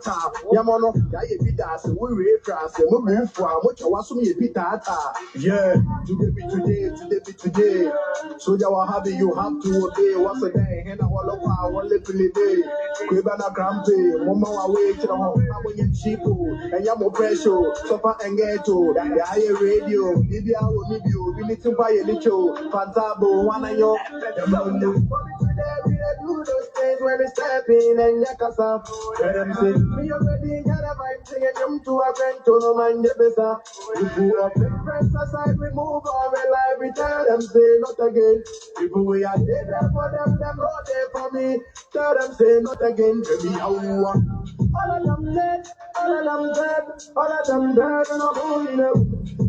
Yamono, I be das, we read trans, and move for much of what's me a bit. Yeah, today. So you are happy, you have to obey once a day, and I will look our little day. Quibana Crampe, Mama away to the home, I'm cheap, and Yamo pressure, Sofa and Ghetto, the higher radio, maybe I will need you, we need to buy a little, Fantabo, one of your. Do those things when it's stepping and yakasa. Let them say, me already got a vibe singing them to a friend to no man get better. We pull up the friends aside, we move on, we life, we tell them say not again. People we are dead there for them not there for me. Tell them say not again, baby, how you want. All of them dead, all of them dead, all of them dead, and I'm holding them.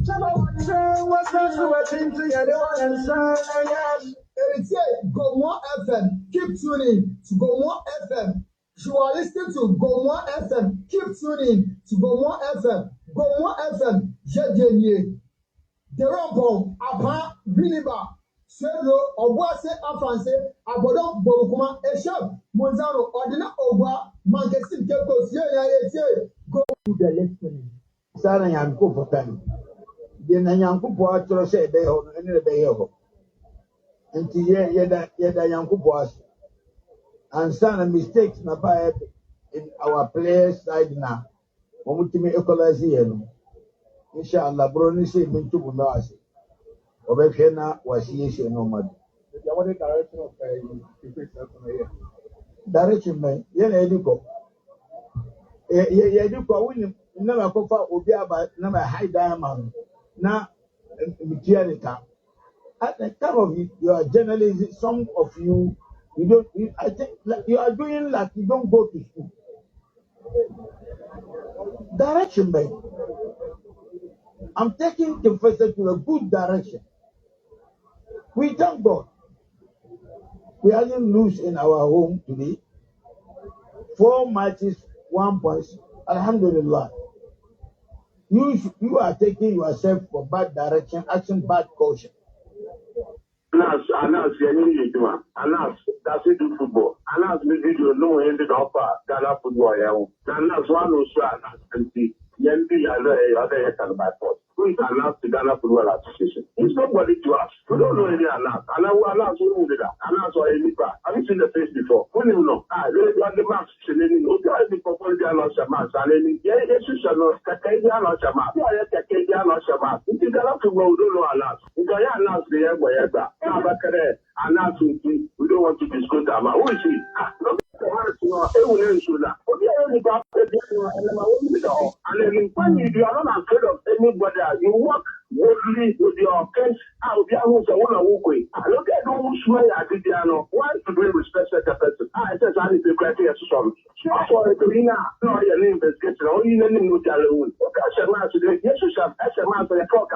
Chama one day, what's that to a thing to anyone and shine again. It's Gomoa FM. Keep tuning to Gomoa FM. You are listening to Gomoa FM. Keep tuning to Gomoa FM. Gomoa FM. Jedjenye. Derampo. Apa. Biniba. Sedro. Obuase. Afanse. Abodon. Borukuma. Eshab. Monzano. Ordina. Oba. Mankesim. Kekos. Go to the listening. Sana yanku potani. Dena yanku po atro se beho. Ene beho. And yeda yanku boss and some mistakes na by in our players side now. When we equalize here, inshallah, Brony say me to Bundas. Obekena was yes nomad. What direction of direction, man? Educo. Educo win never go for Obia number high diamond. Now, Mitianica. At the time of it, you are journalism. Some of you, I think you are doing like you don't go to school. Direction, man. I'm taking the first to a good direction. We thank God. We didn't lose in our home today. 4 matches, 1 point. Alhamdulillah. You are taking yourself for bad direction, action, bad culture. Anas, you Anas, that's it do football. Anas, me video no ended up Ghana football. Anas, one also Anas, and see, Yembi, other by force. Who is Anas to Ghana Football Association? It's nobody to us. We don't know any Anas. Anas, who did that? Anas or any part. Have you seen the face before? Who you know? They got the mask. They got the proposal on Shamas. And then, yes, you shall know. Cacadian or Shamas. You are a Cacadian or Shamas. If you got to go, don't know Anas. You got Anas, the air boy, Anas, we don't want to discuss that. Who is he? And then when you are not afraid of anybody, you work boldly with your case. I'll be able to walk away. I look at those who are the piano. Why should we respect such a person? I said, I need to create a song. For the Karina, no, your name is getting all you need to tell you. Okay, Shama today, yes, you shall ask a man for the talk.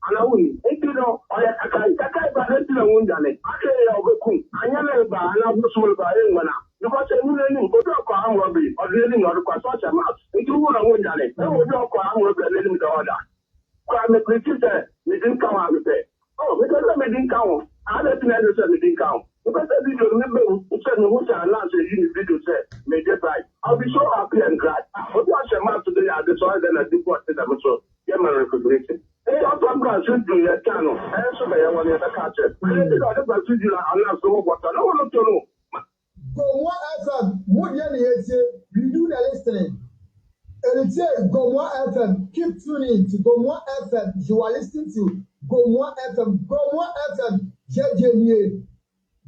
And I win. If you know, I Kakai, but I don't want to. I say, I'll be cool. I never buy, and I'll be sold by anyone. Because I will not go to a car robbery or dealing or such a mouse. If you want to win, I will not go on with the living order. I'm a criticism, we didn't come out with it. Oh, because I didn't count. I don't think I didn't count. Because I didn't remember who said who shall announce a video said, made it right. I'll be so happy and glad. What was a month today at the soil and I did what it was so. Get my recognition. Hey, I'm going to do your channel. I also may want to catch it. I did not ever see you announce the what I don't want to know. Gomoa FM, we do the listening. And it says Gomoa FM, keep tuning to Gomoa FM. You are listening to Gomoa FM, Jedjenye.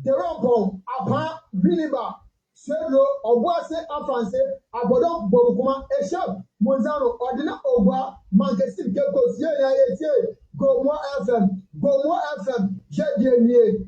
Derampo, Apa, Biniba, Sedro, Obuase, Afanse, Abodon, Borukuma, Eshab, Monzano, Ordina, Oba, Mankesim, Kekos, Gomoa FM, Jedjenye.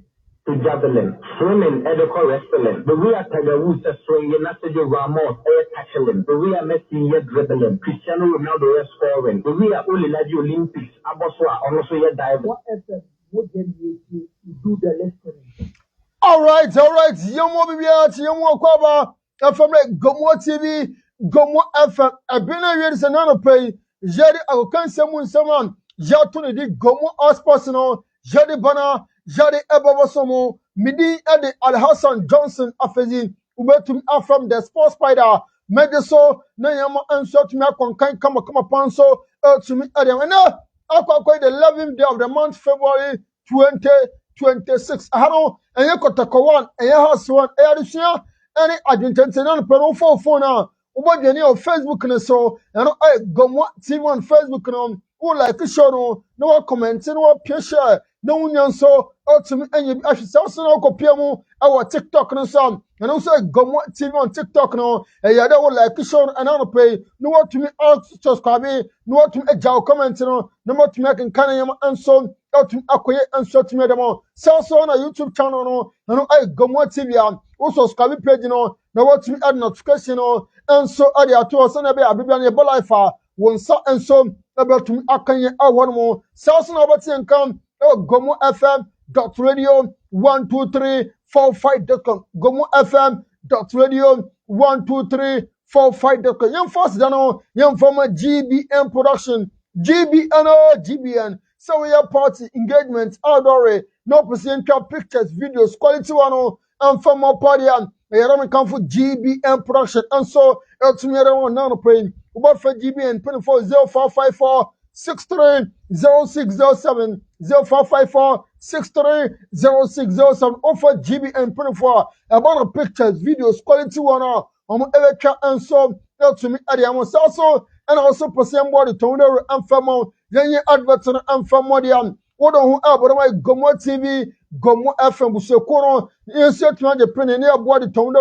Javelin, swimming, edible wrestling. The real Tiger Woods is swinging, Nasajo Ramos, air tackling. The real Messi, dribbling. Cristiano Ronaldo is scoring. The real Olympic Olympics, Aboswa, also your diving. What FM would then you do the listening? All right. Yomo Bibia, Yomo Kwaba, from Gomoa TV, Gomoa FM. I've been a year to none pay. Jerry, I can someone, Jatuni, Gomoa as personal, Jerry Bana. Jade Ebobosomo, Midi Eddie Al Hassan Johnson Afezi, Ubetum from the Sports Spyder, Mediso na yama anso to me akonkan kama panso to me adam na akwa the 11th day of the month February 2026 ahano enye kotakowan enye house one eyarisia any adwintente na no phone na ubodwani of Facebook ne so eno Gomoa TV on Facebook no wo like show no na wo comment no wo pie share na wunya nso otumi enye bi ahwese so na okopia mu awo TikTok no so eno so Gomoa TV on TikTok no eya da wo like show no na no pay no wo tumi subscribe no wo tumi eja comment no na mo tumi kan yam anso otumi akoye anso tumi demo so na YouTube channel no eno Gomoa TV wo subscribe page no na wo tumi add notification no enso ade ato so na be abibia ne life a wonsa enso abatum akanye awon mo so na obati enkam gomofm.radio12345.com gomofm.radio12345.com yam first dano yam from GBN production GBN so we have party engagement outdoor no percent pictures videos quality one and from more party and we come for GBN production and so tomorrow now praying about for GBN 240454 630607 0454 630607 offer GBN 24 about pictures videos quality one ever and so to me at the also and also percent body toner and family yenye advert and family what on about my Gomoa TV Gomoa FM busekoro insert man the pen near body toner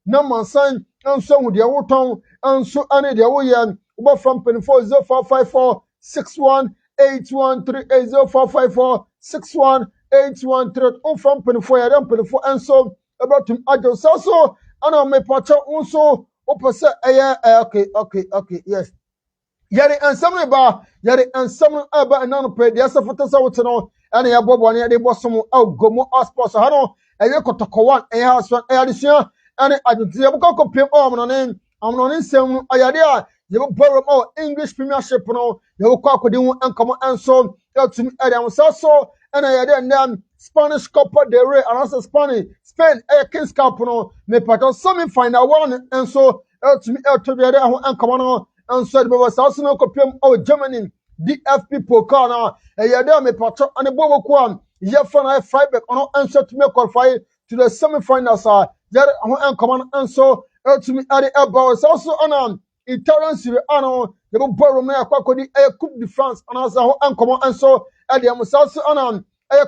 na mansan and so with your town and so any the way about from 240454 6181380454 on from 24 and so about to adjust also and on my part also opposite okay yes yare ansam ba anan pe dia safata sawto no ana ya bobo ne de bosom Gomoa sports ha no eye kotokowan eye haso ayadisia ana adunti ya bukako pem amno ne nsem ayade a ye borrow English Premiership no ye ko akodi hu ankamo anso atumi adam so ana yade ndam Spanish Copa del Rey and Spain Kings Cup no me pato semi final one anso atumi atobiade hu ankamo no anso de baba so no ko pem Germany DFP Pokal na yade me pato ane bobo ko ye fana Freiburg ono anso to me qualify to the semi-finals yare hu ankamo anso atumi ade about so on Italian Serie A no ye borrow me akodi Coupe de France anasa ho ankomo enso ade amusaso anan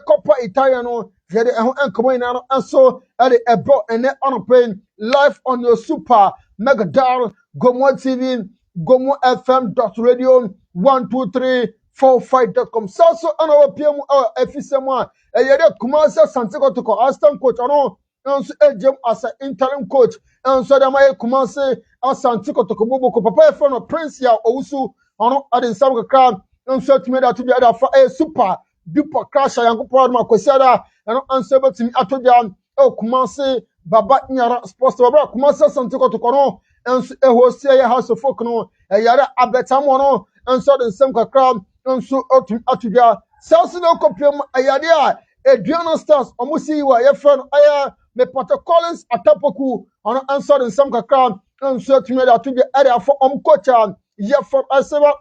Coppa Italia no ye de ho ankomo ina no enso ade ebo ene on paying live on your super mega dial Gomoa TV Gomoa FM.radio12345.com so ana PM efisemu ye de Kumasi Santiago to Aston coach ano enso ejem as an interim coach enso de my Kumasi Asante kotokobobo ko papa e friend Prince ya owusu ono ade nsam kakra enso tumi da to bi ada fa super duper crash yankopo ma kwesiada eno enso betimi atodia Kumasi baba nyara sports baba Kumasi Asante kotokono enso host ya house of folk no yara abetamo no enso de nsam kakra enso otumi atodia sales no kopiem ayade a Adriano Stars omusi wa ye friend aya me Pato Collins atapoku ono enso de nsam kakra so to me that to the area for coach yeah for several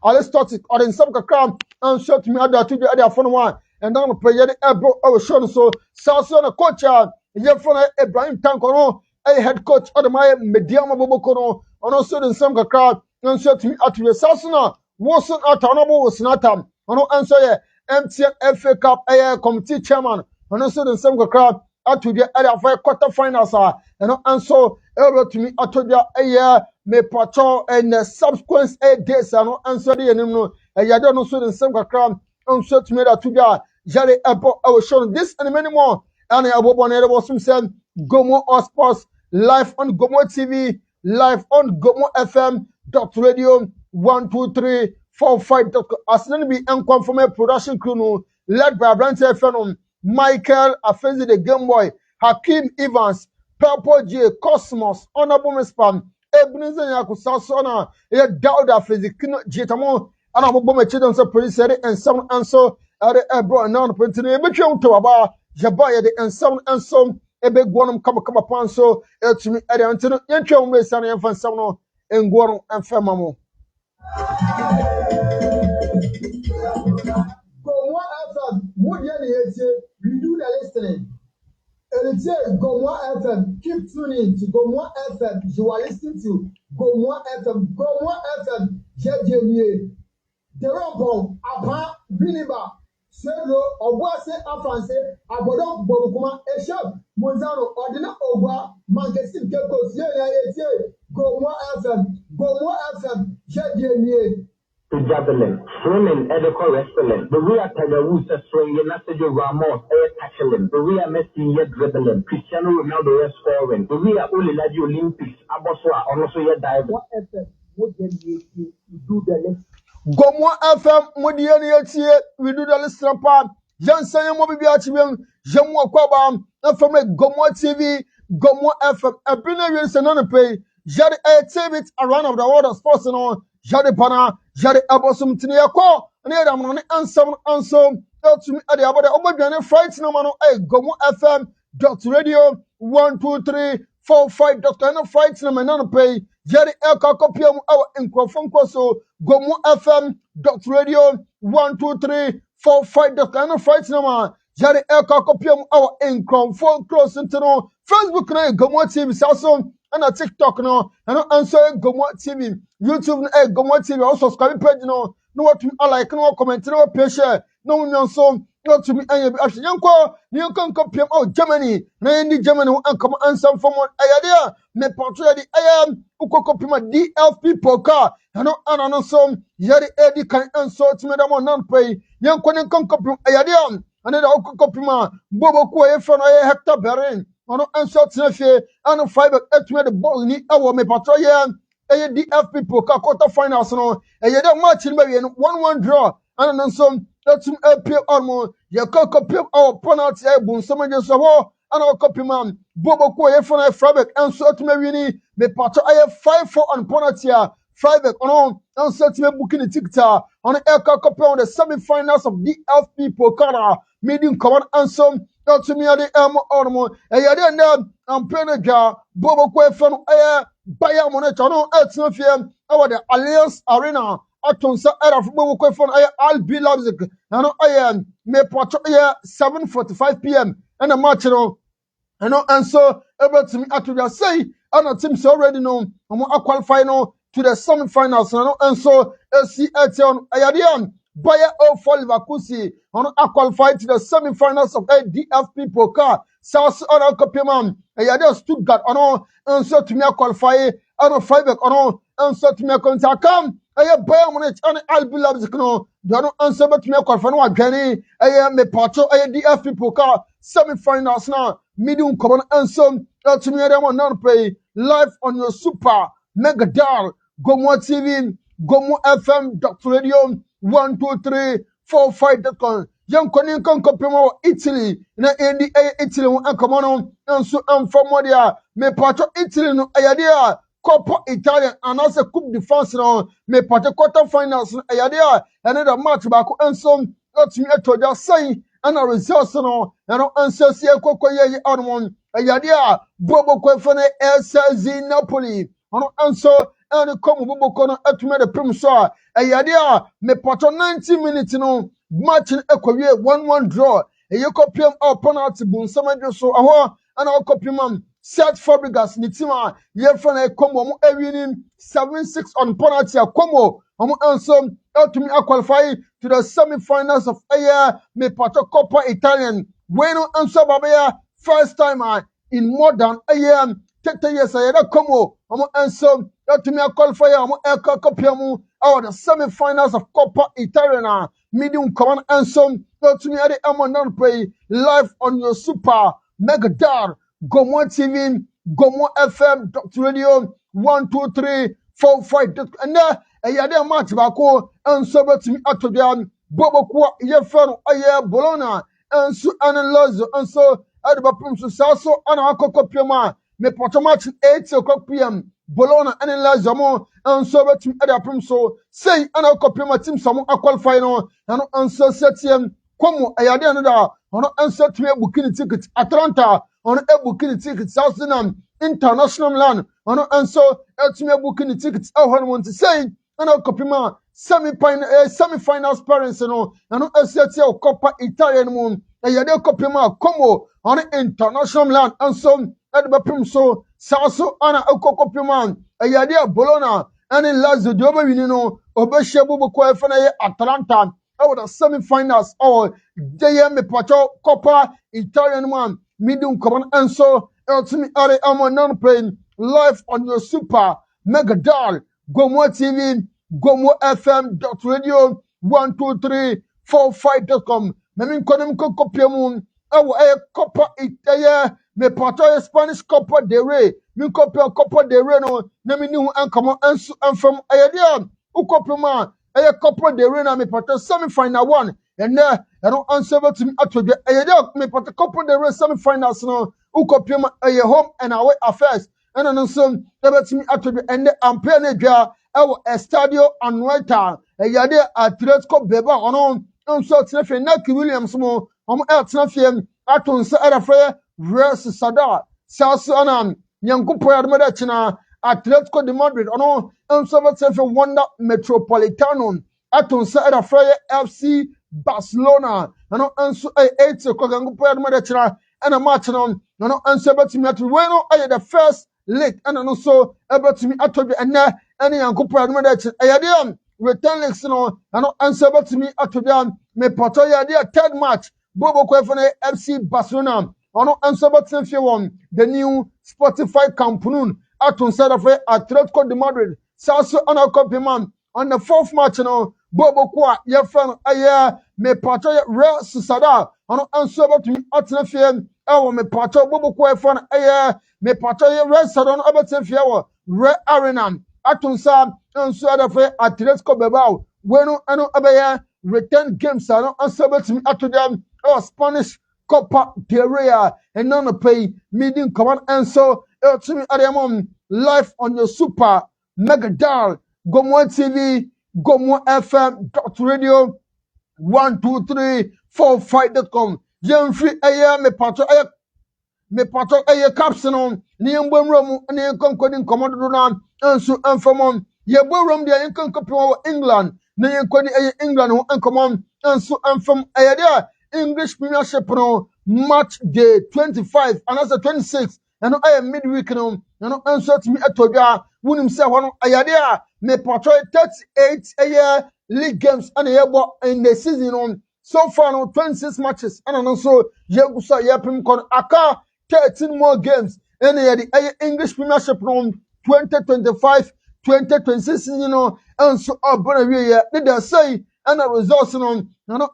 Aristotle or in some kakram and so to me that to the area for one and then play the ebro show so na coach yeah for Ibrahim Tankono head coach or my medium bobokono and also in some kakram and so to me at the Sasuna wasn't at honorable was not and answer MTN FA Cup committee chairman and also in some kakram at to the area for quarter finals and also able to me atodia me patrol and subsequent days and answer the no ya don't know so the same kakram and so to me that to the jare abo I was showing this and many more and I will was some said Gomoa Sports live on Gomoa TV live on Gomoa FM.radio12345.com as then be unconfirmed production crew led by Brent FM Michael Afenzi the Game Boy Hakim Evans Purple J Cosmos Honorable Mispam Ebenezer Yakusasona ye Dauda Fizikino Jetamo and I'm bomb children so police and some and so at the ebro and non printing between to about Jabaya and some ebe guanum kama panso etumi ade antino yentwa umre sana yemfa nsam no enguoro emfa mamo Gomoa FM, Mudia Niete, we do the listening. And it's here, Gomoa FM, keep tuning to Gomoa FM. You are listening to Gomoa FM, JJNA. The Robo, Apa, Viniba, Sedro, Obuase, Afanse, Abodo, Bobukuma, Eshab, Monzano, Ordina Oba, Mankesim Kekos, Gomoa FM, JJNA. Javelin, swimming, edible wrestling. The real Tiger Woods is swinging, Sergio Ramos, tackling. The real Messi, dribbling. Cristiano Ronaldo is scoring. The real Olympic Olympics, Aboswa, also diving. What FM would then you do the list? Gomoa FM Mudiani etie we do the listen part Jansan mo bibi atibem jemu kwaba FM Gomoa TV Gomoa FM ebina wi se no pay jade TV around of the world of sports no jade pana jade abosum tini yakọ na yada mo ne ansam ansom etumi ade abode obadwane fright no no Gomoa FM .radio 12345 fright no no pay jade kopiam our inkrofon so Gomoa FM .radio 12345 fright number jare kopiam our inkrofon close into no Facebook na Gomoa TV saso and TikTok no and answer Gomoa TV YouTube na Gomoa TV also subscribe page no what me like no comment no page no nyanso no to me anya bi ahye yanko kopiam Germany na ndi Germany an come answer from ayade me portray the ukokopiam DFP poka ano anano so yari edi kan answer to me da mo nan pay yanko ne kopiam ayade ane da ukokopiam bobo ko e fa no Hector Berin ono answer to fie ano fiber etme the ball ni awo me portray DFP poka quarter finals no ayade match ni ba wi 1-1 draw anano so etum appeal almo ye kopiam our penalty e bun so me so ho ana kopiam bobo ko e fa no Freiburg answer to me wini me portray 5-4 on penalty Freiburg on set booking ticket on Eka Cup on the semi-finals of DFP Pokala meeting common answer to me at the Ormo a yada and Penaja Bobo Quefan Bayer Monetano Etnofia over the Alliance Arena Atonsa era of Bobo Quefan I'll be Leipzig and I am me portray 7:45 p.m. and a match and so able to me at the say and a team already know I'm qualify now to the semi-finals and so see on Ayadian Bayer of Leverkusen on qualify to the semi-finals of DFP Pokal South on Copiman Ayadia Stuttgart on and so to me qualify on Freiburg on and so to me contact come Bayer Munich and I'll be Leipzig no don't answer but to me qualify no again me pacho DFP Pokal semi-finals now medium common answer to me them non play live on your super mega dial Gomoa TV, Gomoa FM, .radio 12345.com. Young Conin Compimo Italy, na Indi Italy and Comono, and so from Modia, me pato Italy no Ayadia, Coppa Italian, and also Coupe de France no, me pato quarter finals Ayadia, another match back and some, got me to just say, and a result no, and answer see a Cocoya Armon, Ayadia, Bobo Quefane, SZ Napoli, and answer. And come Bobokono etme the prim so ayadia me poto 90 minutes no match ekwawie 1-1 draw eyekopiam penalty bun samadwo so aho ana okopiam set Fabregas ni tima yefa na ekombo mo awinin 7-6 on penalty akomo omo ansom etumi qualify to the semi-finals of me poto Coppa Italian bueno anso babaya first time in more than 30 years ayeda komo omo ansom to me qualify Eka Copiamu our the semi-finals of Coppa Italiana medium command answer to me at the non play live on your super mega dar Gomoa TV Gomoa FM .radio 12345 and a yada match bako and so to me at the Bobo Kwa Yefero Bologna and so analyze and so at the Bapum Sasso and Aka Copiama me potomatch 8 p.m. Bologna and Lazamo and so to other prim so say and I'll copy my team some qualify no and answer 7 como ayada on answer to me booking ticket Atlanta on a booking tickets South Sudan international land on and so ultimate booking tickets I want to say and I'll copy my semi-finals parents and I said copper Italian moon and you copy my Como on international land and so at the bapum so Sasso Anna copy man a yadia Bologna and in Lazio Doba Obeshabu Boko Atalanta over the semi-finals or JM Pacho Coppa Italian man medium common and so ultimately I'm non playing live on your super mega dial Gomoa TV Gomoa FM .radio 12345.com Memin konem ko kopia mun awo Coppa Italia me pato Spanish Coppa de Rey min kopia Coppa de Rey no na mi ni hu ankama ansu amfam ayadia ukopima Coppa de Rey na me pato semi final one and I don't answer to me at the me pato Coppa de Rey semi finals no ukopima home and away affairs and an answer about me at the end ampere dwa ewo estadio anueta yade Atletico Beba ono nso tenefe na Ki Williams mo tenefe atonsa erafre Real Sociedad South Anam nyankupo ya dmeda china Atletico de Madrid ono nso tenefe Wanda Metropolitano atonsa erafre FC Barcelona ano nso 8 ko nyankupo ya dmeda china and a match no nso betimi at weno the first leg and also betimi atobi and yankupo ya dmeda china ayade return legs no answer to me atobi me poto yade third match Bobo Kwefene FC Barcelona ono answer to the new Spotify Camp atun side of Atletico de Madrid Sasso ana man on the fourth match no Bobo Kwa your friend me poto Real Sociedad ono answer to me atun me poto Bobo Kwefene me poto Real Sociedad abetin Real Arena atun sa answer of Atletico Bilbao wenu ano abaya return games ano answer to me atun Spanish Copa del Rey and none pay medium command and so to me at live on your super mega dial Gomoa TV Gomoa FM .radio 12345.com Yen free me pato capsule ni mbom rom ni konkodi command na ansu amfamon ye bo rom dia yen konkopi England na yen kodi England ho ankomon ansu amfam ayade English Premiership no match day 25 and as 26 and I am midweek no answer to me atodwa wunim say hono ayade me pato 38 league games and in the season on so far no 26 matches and also yegusa yepim kon aka 13 more games and the English Premiership no 2025-2026 and so abona they say and the results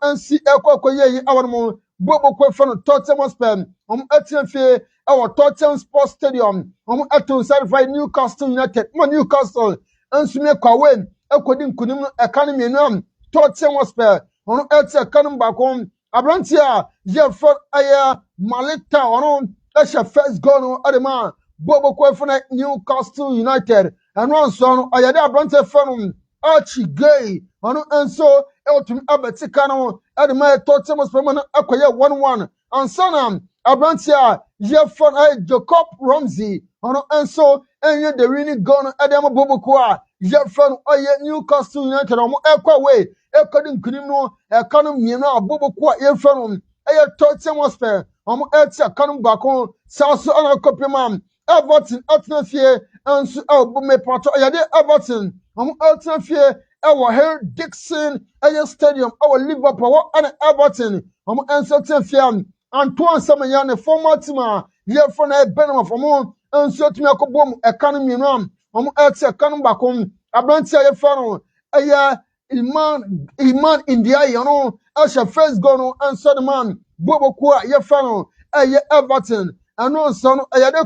and see ekwakoye our mo Bobo Kwefano Tottenham Hotspur etienfe our Tottenham Sports Stadium eton certified Newcastle United Newcastle and sume kwawen ekodi nkunim economy no Tottenham Hotspur etie kanum bakon abrantia ye for Malita that's your first goal no adema Bobo Kwefano Newcastle United and one son ayade abrantia fanum Archie Gay and so Elton Abetikano at my Tottenham permanent acquire 1-1 and Sanam Abrantia Jeffon Jacob Ramsey and so and the winning gun Adam Bobokwa Jeffon Newcastle United Equa way according to Knimo economy Bobokwa Jeffon Tottenham Hotspur Etia Canum Bacon South Anna Copyman Everton Atnafie and so me pato Yade Everton Atnafie our Harry Dixon Stadium, our Liverpool and Everton. Answer Fiam Antoine Samayan, former teamer, here from a Benham for more, and so to me a boom economy ram. Elsa Canumbakum, Abrantia Fano, Iman India, as your first goal, answer the man, Bobo Kwa, Yafano, Everton, and no son,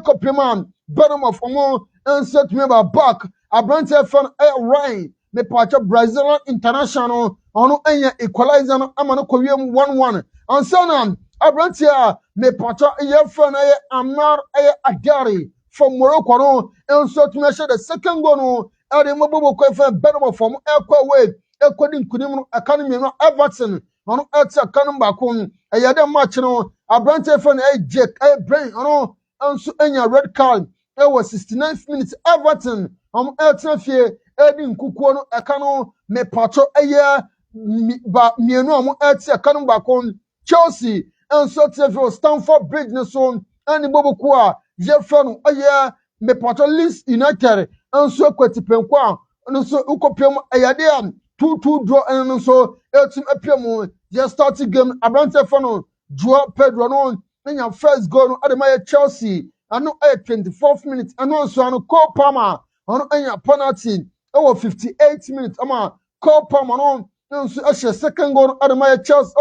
copy man, Benham of more, answer to me about back, Abrantia Fan, Ryan. Me pacha Brazilian international ono enya equalizer no amano kwiem 1-1 ansana abrantia me pacha yefan Amar Adari from Morocco no enso to measure the second goal no ade mobobo kwefa better from equa way equadin kunim no academy no Everton ɔno ɛte aka no baako ɛyɛ dɛ match no aberante fɛ no Jake Brain ɔno nso anya red card ɛwɔ 69th minute Everton ɛtena fie ɛdi nkukuo no ɛka no mepatɔ ɛyɛ mmienu a ɛte aka no baako Chelsea nso tena fie wɔ Stamford Bridge no so ɛne boboku a yɛfɛ no ɛyɛ mepatɔ Leeds United nso akwati pɛnko a ɔno nso wokɔpem ɛyɛ de a 2-2 draw ɛno no nso ɛtum apia mu yɛ start game aberante fɛ no Joao Pedro no anya first goal no ɛde ma yɛ Chelsea ano ɛyɛ 24th minute ɛno nso ano Cole Palmer ɔno anya penalty ɛwɔ 58 minutes ama Cole Palmer no nso ɛhyɛ second goal no ɛde ma yɛ Chelsea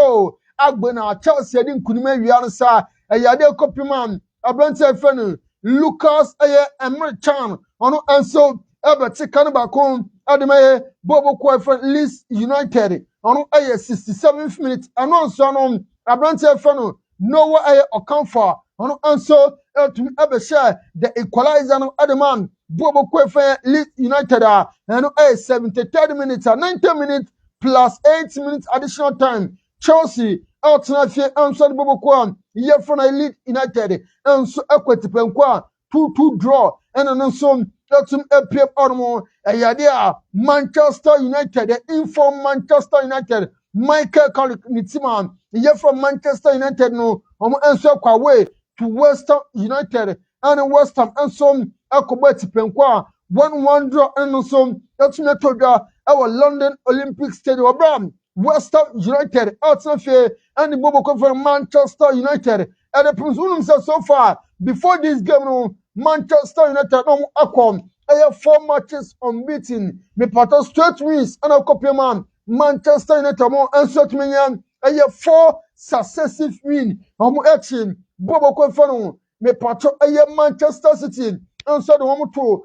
agbe na Chelsea ɛde nkunim awia no saa ɛyɛ ade kɔpem a aberante fɛ no Lucas ɛyɛ Emre Can ɔno nso ɛbɛte ka no baako ɛde ma yɛ boboku ɛfɛ Leeds United ɔno ɛyɛ 67th minute ɛno nso ano aberante fɛ no Noah ɛyɛ Okamfo ɔno nso ɛtumi ɛbɛhyɛ the equalizer no ɛde ma boboku ɛfɛ Leeds United a ɛno ɛyɛ 73rd minute 90 minutes plus 8 minutes additional time Chelsea ɛtena fie nso de boboku a yɛfɛ no Leeds United nso ɛkwati pɛnko a 2-2 draw ɛna no nso ɛtum apue ɔno ɛyɛ de a Manchester United the inform Manchester United Michael Carrick ne team a yɛfɛ Manchester United no nso akɔ away to West Ham United ɛne West Ham nso akɔbɔ ati pɛnko a 1-1 draw ɛna no nso ɛtum atɔ dwa ɛwɔ London Olympic Stadium ɔbɛn West Ham United ɛtena fie ɛne boboku for Manchester United ɛde prince unum sɛ so far before this game no Manchester United no akɔ ɛyɛ 4 matches unbeaten mepatɔ straight wins ɛna kɔpem Manchester United mo nso atumi nya ɛyɛ 4 successive win ɛkyi boboku for no mepatɔ ɛyɛ Manchester City nso de wɔn to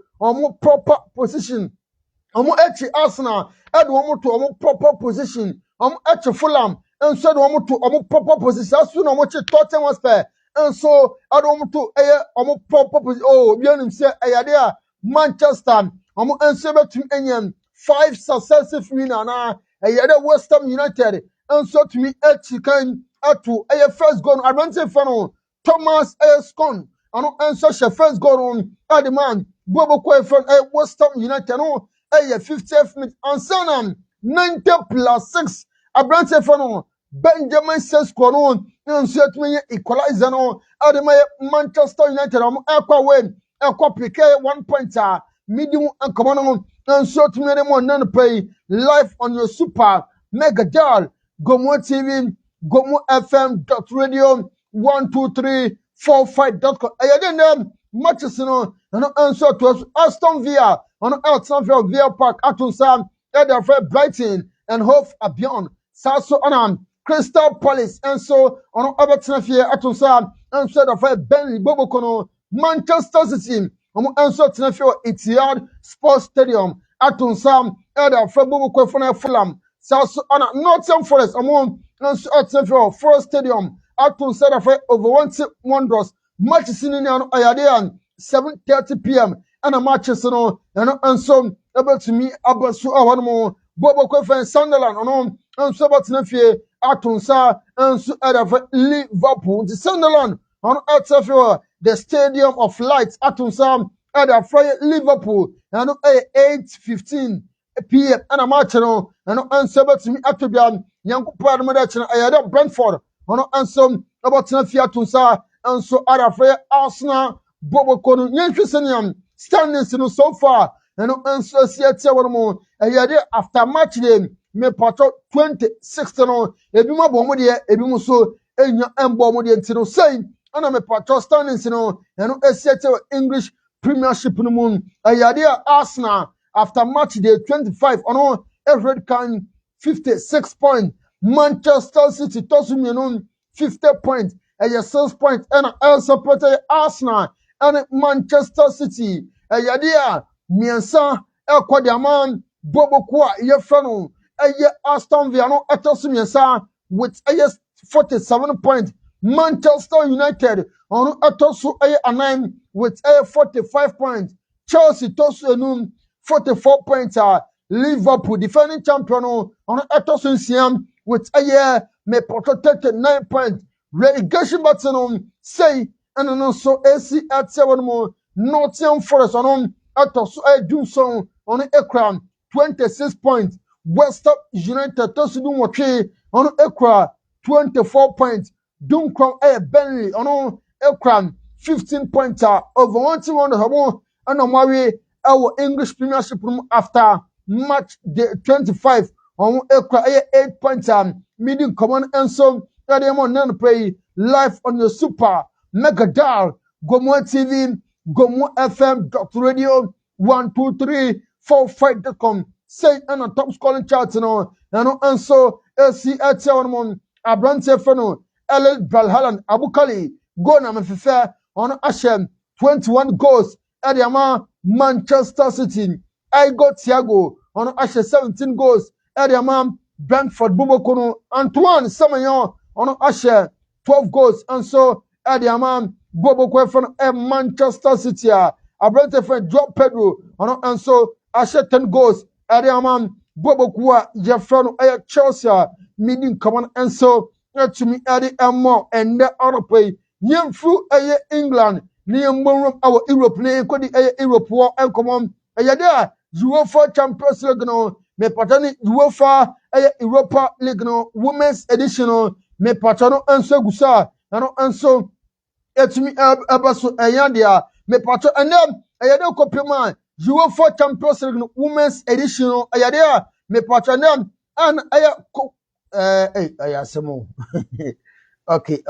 proper position ɛkyi Arsenal ɛde wɔn to proper position ɛkyi Fulham nso de wɔn to proper position aso na wɔn kyi Tottenham Hotspur nso ɛde wɔn to ɛyɛ proper position bianim sɛ ɛyɛ de a Manchester nso bɛtumi anya 5 successive win ana ɛyɛ de West Ham United nso tumi ɛkyi kan ato ɛyɛ first goal no aberante fɛ no Thomas Scone ɔno nso hyɛ first goal no ɛde man boboku ɛfɛ ɛyɛ West Ham United no ɛyɛ 50th minute ansana 90 plus 6 aberante fɛ no Benjamin Sesko no nso atumi yɛ equalizer no ɛde ma yɛ Manchester United ɛkɔ away ɛkɔ PK 1 point a medium nkɔmɔ no nso atumi yɛ mo nan pay live on your super mega dial Gomoa TV Gomoa FM.radio 12345.com ɛyɛ den dɛ matches no ɛno nso to Aston Villa ɔno ɛtena fɛ Villa Park atonsa ɛde afɛ Brighton and Hove Albion saso ɔna Crystal Palace nso ɔno ɛbɛtena fie atonsa nso ɛde afɛ Burnley boboku no Manchester City nso tena fie Etihad Sports Stadium atonsa ɛde afɛ boboku ɛfɔ Fulham saso ɔna Nottingham Forest nso ɛtena fie Forest Stadium atonsa ɛde afɛ Wolverhampton Wanderers matches ni ano ayade 7:30 p.m. and matches no nso ɛbɛtumi abaso a wɔn mo boboku ɛfɛ Sunderland ɔno nso ɛbɛtena fie atonsa nso ɛde Liverpool the Sunderland ɔno ɛtena fie the Stadium of Light atonsa ɛde afɛ Liverpool ɛno ɛyɛ 8:15 p.m. and match no ɛno nso ɛbɛtumi atobia nyankopɔ adom de kyerɛ ɛyɛ Brentford ɔno nso ɛbɛtena fie atonsa nso arafɛ Arsenal boboku no yɛnhwɛ sɛnea standings no so far ɛno nso asi atia wɔn mo ɛyɛ after match day mepatɔ 26 no ebi mo abɔ mo deɛ ebi mo so enya ɛmbɔ mo deɛ nti no sɛn ɛna mepatɔ standings no ɛno asi atia English Premiership no mu ɛyɛ Arsenal after match day 25 ɔno red can 56 points Manchester City tosu mienu 50 points ɛyɛ 6 points ɛna support Arsenal ɛne Manchester City ɛyɛ mmiɛnsa ɛkɔ de ama boboku a yɛfrɛ no ɛyɛ Aston Villa no ɛtɔ so mmiɛnsa with ɛyɛ 47 points Manchester United ɔno ɛtɔ so ɛyɛ anan with ɛyɛ 45 points Chelsea tɔ so enum 44 points a Liverpool defending champion no ɔno ɛtɔ so nsia with a year me protected 9 points. Relegation battle say and also AC at 7 more Nottingham Forest on at a do so on a crown 26 points. West Ham United Tosudun Wache on a 24 points. Dunkram a Burnley on a crown 15 points. Over 1 habo and on my way our English Premiership after match day 25 on a 8 points. Meeting common and so None pay live on the Super Mega Dial Gomoa TV, Gomoa FM, Dr. Radio 12345.com. Say and on top scoring charts no, and also LC at 7 Abrante Feno, El Balhalan, Abukali, Gona Mefifa on Ashem, 21 goals at Yama, Manchester City. I got Thiago on Ashem, 17 goals at Yama, Brentford Bubokono, Antoine Samayon on Asher 12 goals and so Adiaman Bobo Kwefan and Manchester City. A Brentford drop Pedro on and so Asher 10 goals. Adiaman Bobo Kwa Jeffrano Chelsea meeting common and so to me Adi and more and the other play. Nyamfu England Niam our Europe name could the Europe war and come on. Ayada UEFA Champions League no me patani UEFA Europa League no Women's Edition me patrano anso gusa ano anso etumi abaso eyandia me patro enem eyade kopema UEFA Champions League Women's Edition eyade me patronem an aya ayasemo okay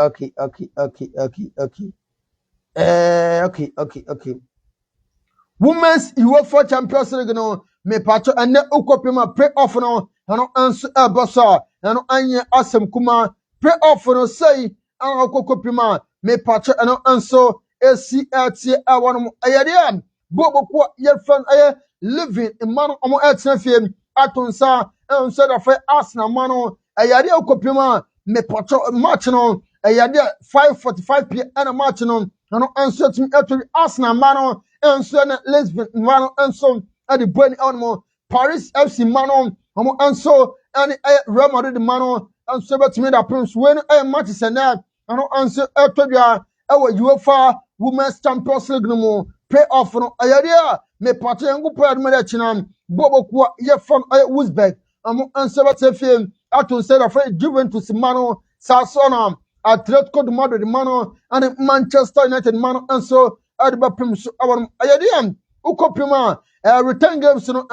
Women's UEFA Champions League no me patro ene ukopema play-off no ano anso abasa ano anye asem kuma play-off no say an okokopima me patro ano anso ACLT awanum ayade bobo ko yefan aye living man omo etnafiem atonsa enso da fe Arsenal mano ayade okopima me patro match no ayade 5:45 p.m. and match no ano anso tim eto Arsenal mano enso na Lisbon mano enso ade boni onmo Paris FC mano omo enso and Real Madrid mano enso betimi da prince when match sena ano enso eto bia UEFA Women's Champions League no mo play-off no ayade me patro yangu po admire chinam bobo kwa yefon Uzbek amo enso betefiem aton say da fe Juventus mano Sassuolo Atletico de Madrid mano and Manchester United mano enso adba prim so awon ayade ukopima return games no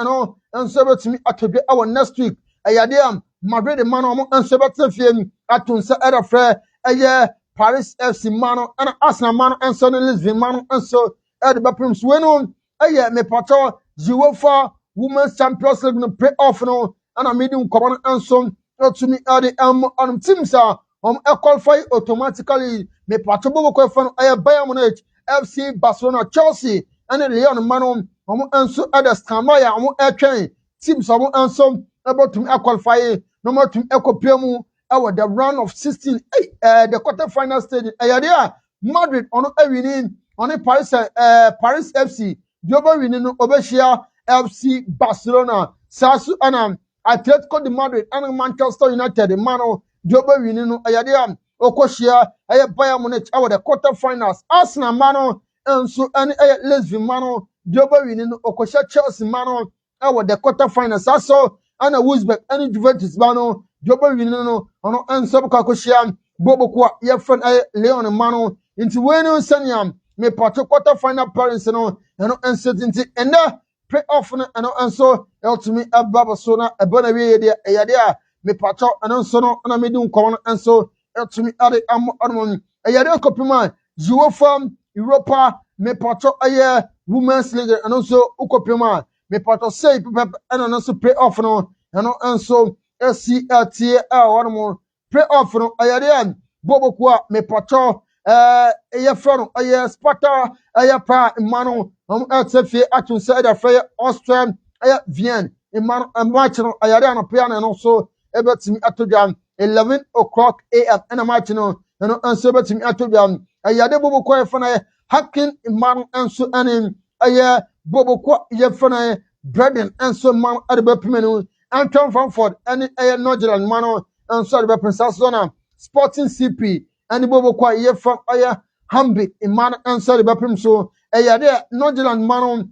enso betimi atobe our next week ayade Madrid mano amo enso betefiem aton say da fe Paris FC mano and Arsenal mano enso no Lisbon mano enso adba prim so wenu me patro UEFA Women's Champions League no play-off no and medium common enso to me ade on teams qualify automatically me patro bobo ko fan Bayern Munich FC Barcelona Chelsea and Lyon mano enso ada Stamaya etwen teams enso about to qualify no more to ekopemu the round of 16 the quarter final stage ayade Madrid on winning on Paris FC Dioba winning Obeshia FC Barcelona Sasu and Atletico de Madrid and Manchester United mano Dioba winning ayade Okoshia Bayern Munich the quarter finals Arsenal mano enso and Lisbon mano Dioba winning Okoshia Chelsea mano the quarter finals also and Uzbek and Juventus mano Dioba winning no ono enso Kakoshia bobo kwa yefan Leon mano into wenu sanyam me pato quarter final parents no uncertainty and play-off no enso eltumi ababasona ebona we de ayade me pato enso no na medun kon enso eltumi ade amon ayade kopima UEFA Europa me pato Women's League enso ukopima me pato say enso play-off no enso SCLTA one more play-off no ayade bobo kwa me pato front Sparta pa mano etfe atun say da fe Austrian Vienna mano match no ayare no piano no so ebetimi atodwan 11 o'clock am and match no enso betimi atodwan ayade bobo kwa fana Hakin mano enso anin bobo kwa fana Braden enso mano adebe pimenu Anton Frankfurt and Northern mano and so the princess zona sporting CP and bobo kwa ye from aya hambi iman and so the prim so there Nigerian man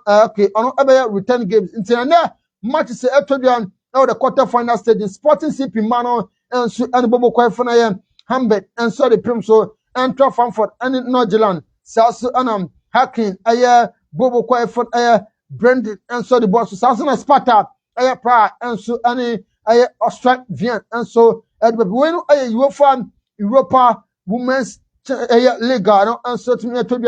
okay on return games in match say etodian now the quarter final stage sporting CP man and bobo kwa for hambi and so the prim so and Frankfurt and Nigerian South anam hacking bobo kwa for Brendan and so the boss Sasana Sparta pra and so any Australian and so when UEFA Europa Women's League and so to me to be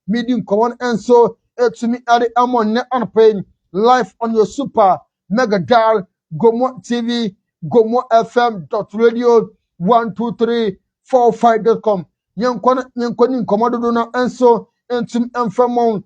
medium common and so to me at the amon on paying live on your super mega dial Gomoa TV Gomoa FM.radio 12345.com yankoni komodo na and so entum emfamon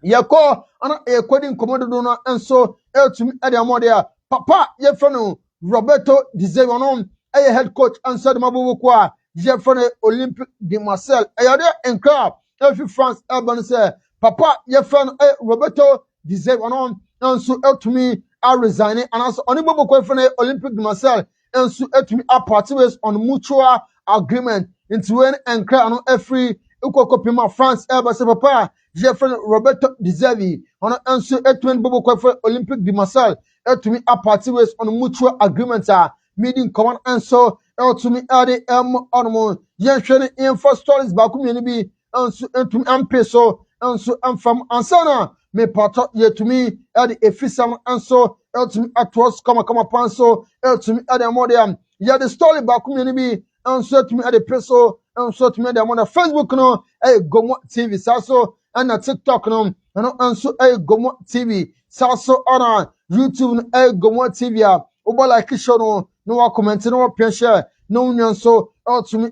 yako ana ekwedi komodo no enso etum ediamodia papa ye freno Roberto Di Zevano head coach answer mabubu kwa ye freno Olympique de Marseille ayade enkra efi France urban say papa ye freno Roberto Di Zevano enso etumi a resign and also onibubu kwa freno Olympique de Marseille enso etumi a party ways on mutual agreement into when enkra no every ukokopima France urban say papa je friend Roberto Di Zerbi on answer etwen bobo kwa for Olympique de Marseille etumi a party ways on mutual agreement meeting common answer etumi ade on yen hwene info stories ba ku bi answer etumi ampe so answer am ansana me pato yetumi ade efisam answer etumi atwas kama panso etumi ade amodiam ya the story ba ku bi answer etumi ade peso answer etumi ade amona Facebook no Gomoa TV saso and TikTok no and also Gomoa TV saso on YouTube no Gomoa TV obo like show no wa comment no wa share no nyan so to me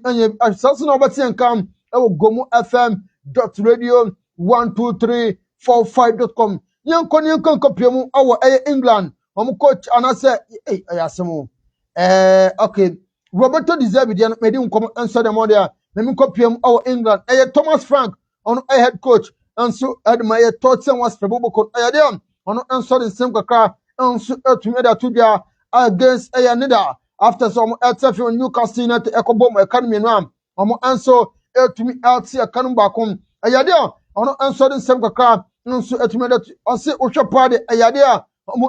saso no bati enkam Gomoa FM.radio 12345.com yankon kopiemu awo England coach anase ayasemo okay Roberto Di Zerbi dia medi nkom answer dem there me kopiemu awo England Thomas Frank on head coach and so admire Tottenham was probable ayadem on answer the same kakra and so to me that to dia against Nida after some LTF on Newcastle United ekobom academy no am answer to me LT akanum bakom ayadem on answer the same kakra and so to me that on say ohwe party ayadem